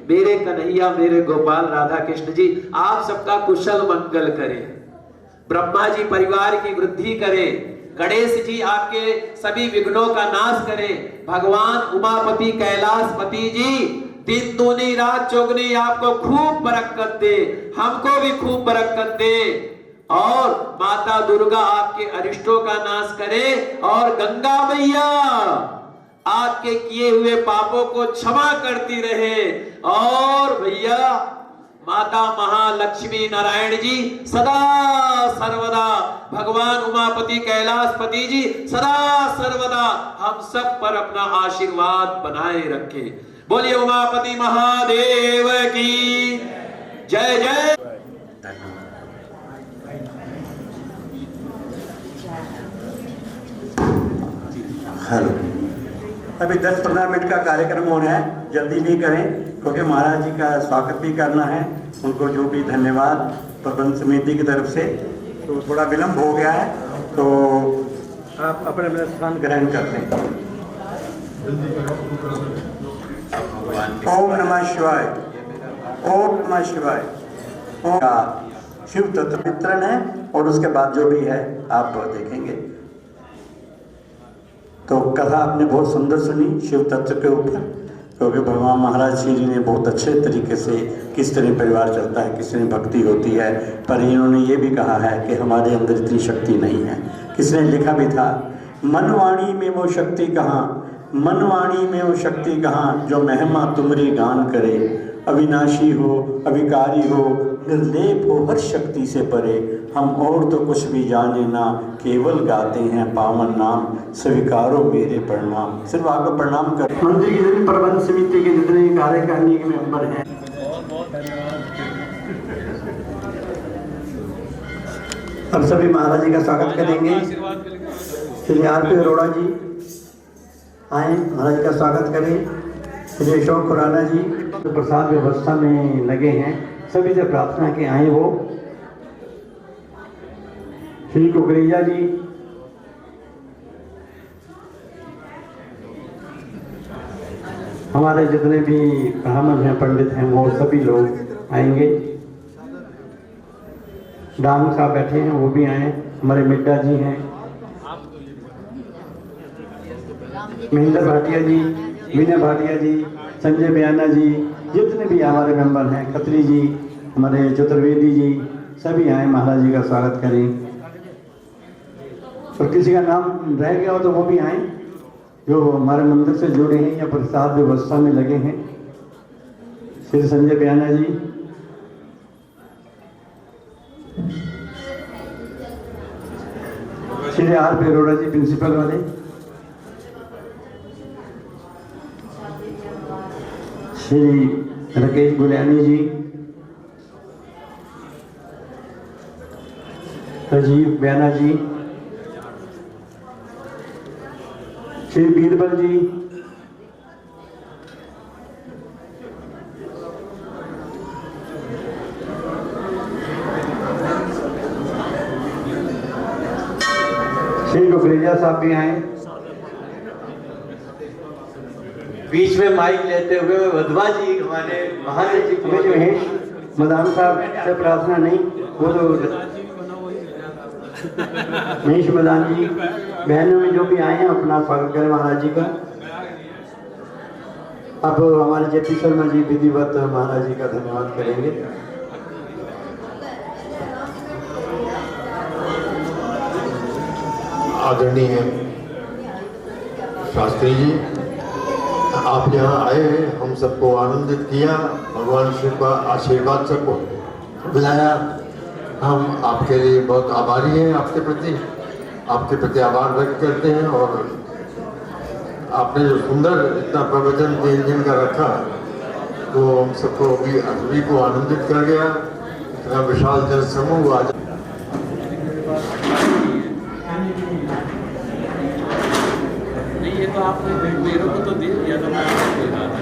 मेरे कन्हैया, मेरे गोपाल राधा कृष्ण जी आप सबका कुशल मंगल करें, ब्रह्मा जी परिवार की वृद्धि करें, गणेश जी आपके सभी विघ्नों का नाश करें, भगवान उमापति कैलाशपति जी दिन दूनी रात चौगुनी आपको खूब बरकत दे, हमको भी खूब बरकत दे और माता दुर्गा आपके अरिष्टों का नाश करे और गंगा मैया आपके किए हुए पापों को क्षमा करती रहे और भैया माता महालक्ष्मी नारायण जी सदा सर्वदा, भगवान उमापति कैलाशपति जी सदा सर्वदा हम सब पर अपना आशीर्वाद बनाए रखे। बोलिए उमापति महादेव की जय जय। हेलो, अभी 10-15 मिनट का कार्यक्रम हो रहा है, जल्दी भी करें क्योंकि महाराज जी का स्वागत भी करना है। उनको जो भी धन्यवाद प्रबंध समिति की तरफ से, तो थोड़ा विलम्ब हो गया है तो आप अपने अपने स्थान ग्रहण करते हैं। ओम नमः शिवाय, ओम नमः शिवाय। ओम का शिव तत्व वितरण है और उसके बाद जो भी है आप देखेंगे। तो कथा आपने बहुत सुंदर सुनी शिव तत्व के ऊपर, क्योंकि भगवान महाराज श्री जी ने बहुत अच्छे तरीके से किस तरह परिवार चलता है, किस तरह भक्ति होती है। पर इन्होंने ये भी कहा है कि हमारे अंदर इतनी शक्ति नहीं है। किसने लिखा भी था, मनवाणी में वो शक्ति कहाँ, मनवाणी में वो शक्ति कहाँ, जो महिमा तुमरी गान करे। अविनाशी हो, अविकारी हो, निर्लेप हो, हर शक्ति से परे। हम और तो कुछ भी जाने ना, केवल गाते हैं पावन नाम। स्वीकारो मेरे प्रणाम। सिर्फ आपको प्रणाम कर। मंदिर की जितनी प्रबंध समिति के जितने कार्यकारिणी के मेंबर हैं, अब सभी महाराज जी का स्वागत करेंगे। श्री आर.पी. अरोड़ा जी आए, महाराज जी का स्वागत करें। श्री अशोक खुराना जी तो प्रसाद व्यवस्था में लगे हैं, सभी से प्रार्थना के आए वो। श्री कुकरेजा जी, हमारे जितने भी ब्राह्मण हैं, पंडित हैं, वो सभी लोग आएंगे। डांग साहब बैठे हैं, वो भी आए। हमारे मिड्डा जी हैं, महेंद्र भाटिया जी, विनय भाटिया जी, संजय बयाना जी, जितने भी हमारे मेंबर हैं, खत्री जी, हमारे चतुर्वेदी जी, सभी आए। महाराज जी का स्वागत करें। और किसी का नाम रह गया हो तो वो भी आए, जो हमारे मंदिर से जुड़े हैं या प्रसाद व्यवस्था में लगे हैं। श्री संजय बयाना जी, श्री आर.पी. अरोड़ा जी प्रिंसिपल वाले, श्री राकेश गुलियानी जी, राजीव बैना जी, श्री बीरबल जी, श्री गुफरेजा साहब भी आए। बीच में माइक लेते हुए वधवा जी हमारे महाराज जी मुझे महेश मदान साहब से प्रार्थना नहीं, वो तो महेश मदान जी बहनों में जो भी आए हैं अपना स्वागत करें महाराज जी का। अब हमारे जेपी शर्मा जी विधिवत महाराज जी का धन्यवाद करेंगे। आदरणीय शास्त्री जी, आप यहाँ आए हैं, हम सबको आनंदित किया, भगवान शिव का आशीर्वाद सबको बुलाया। हम आपके लिए बहुत आभारी हैं, आपके प्रति आभार व्यक्त करते हैं। और आपने जो सुंदर इतना प्रवचन 3 दिन का रखा, वो हम सबको सभी को आनंदित कर गया। इतना विशाल जनसमूह आज नहीं, ये तो आपने मेरे को तो दे दिया था, मैं आपको दे रहा था।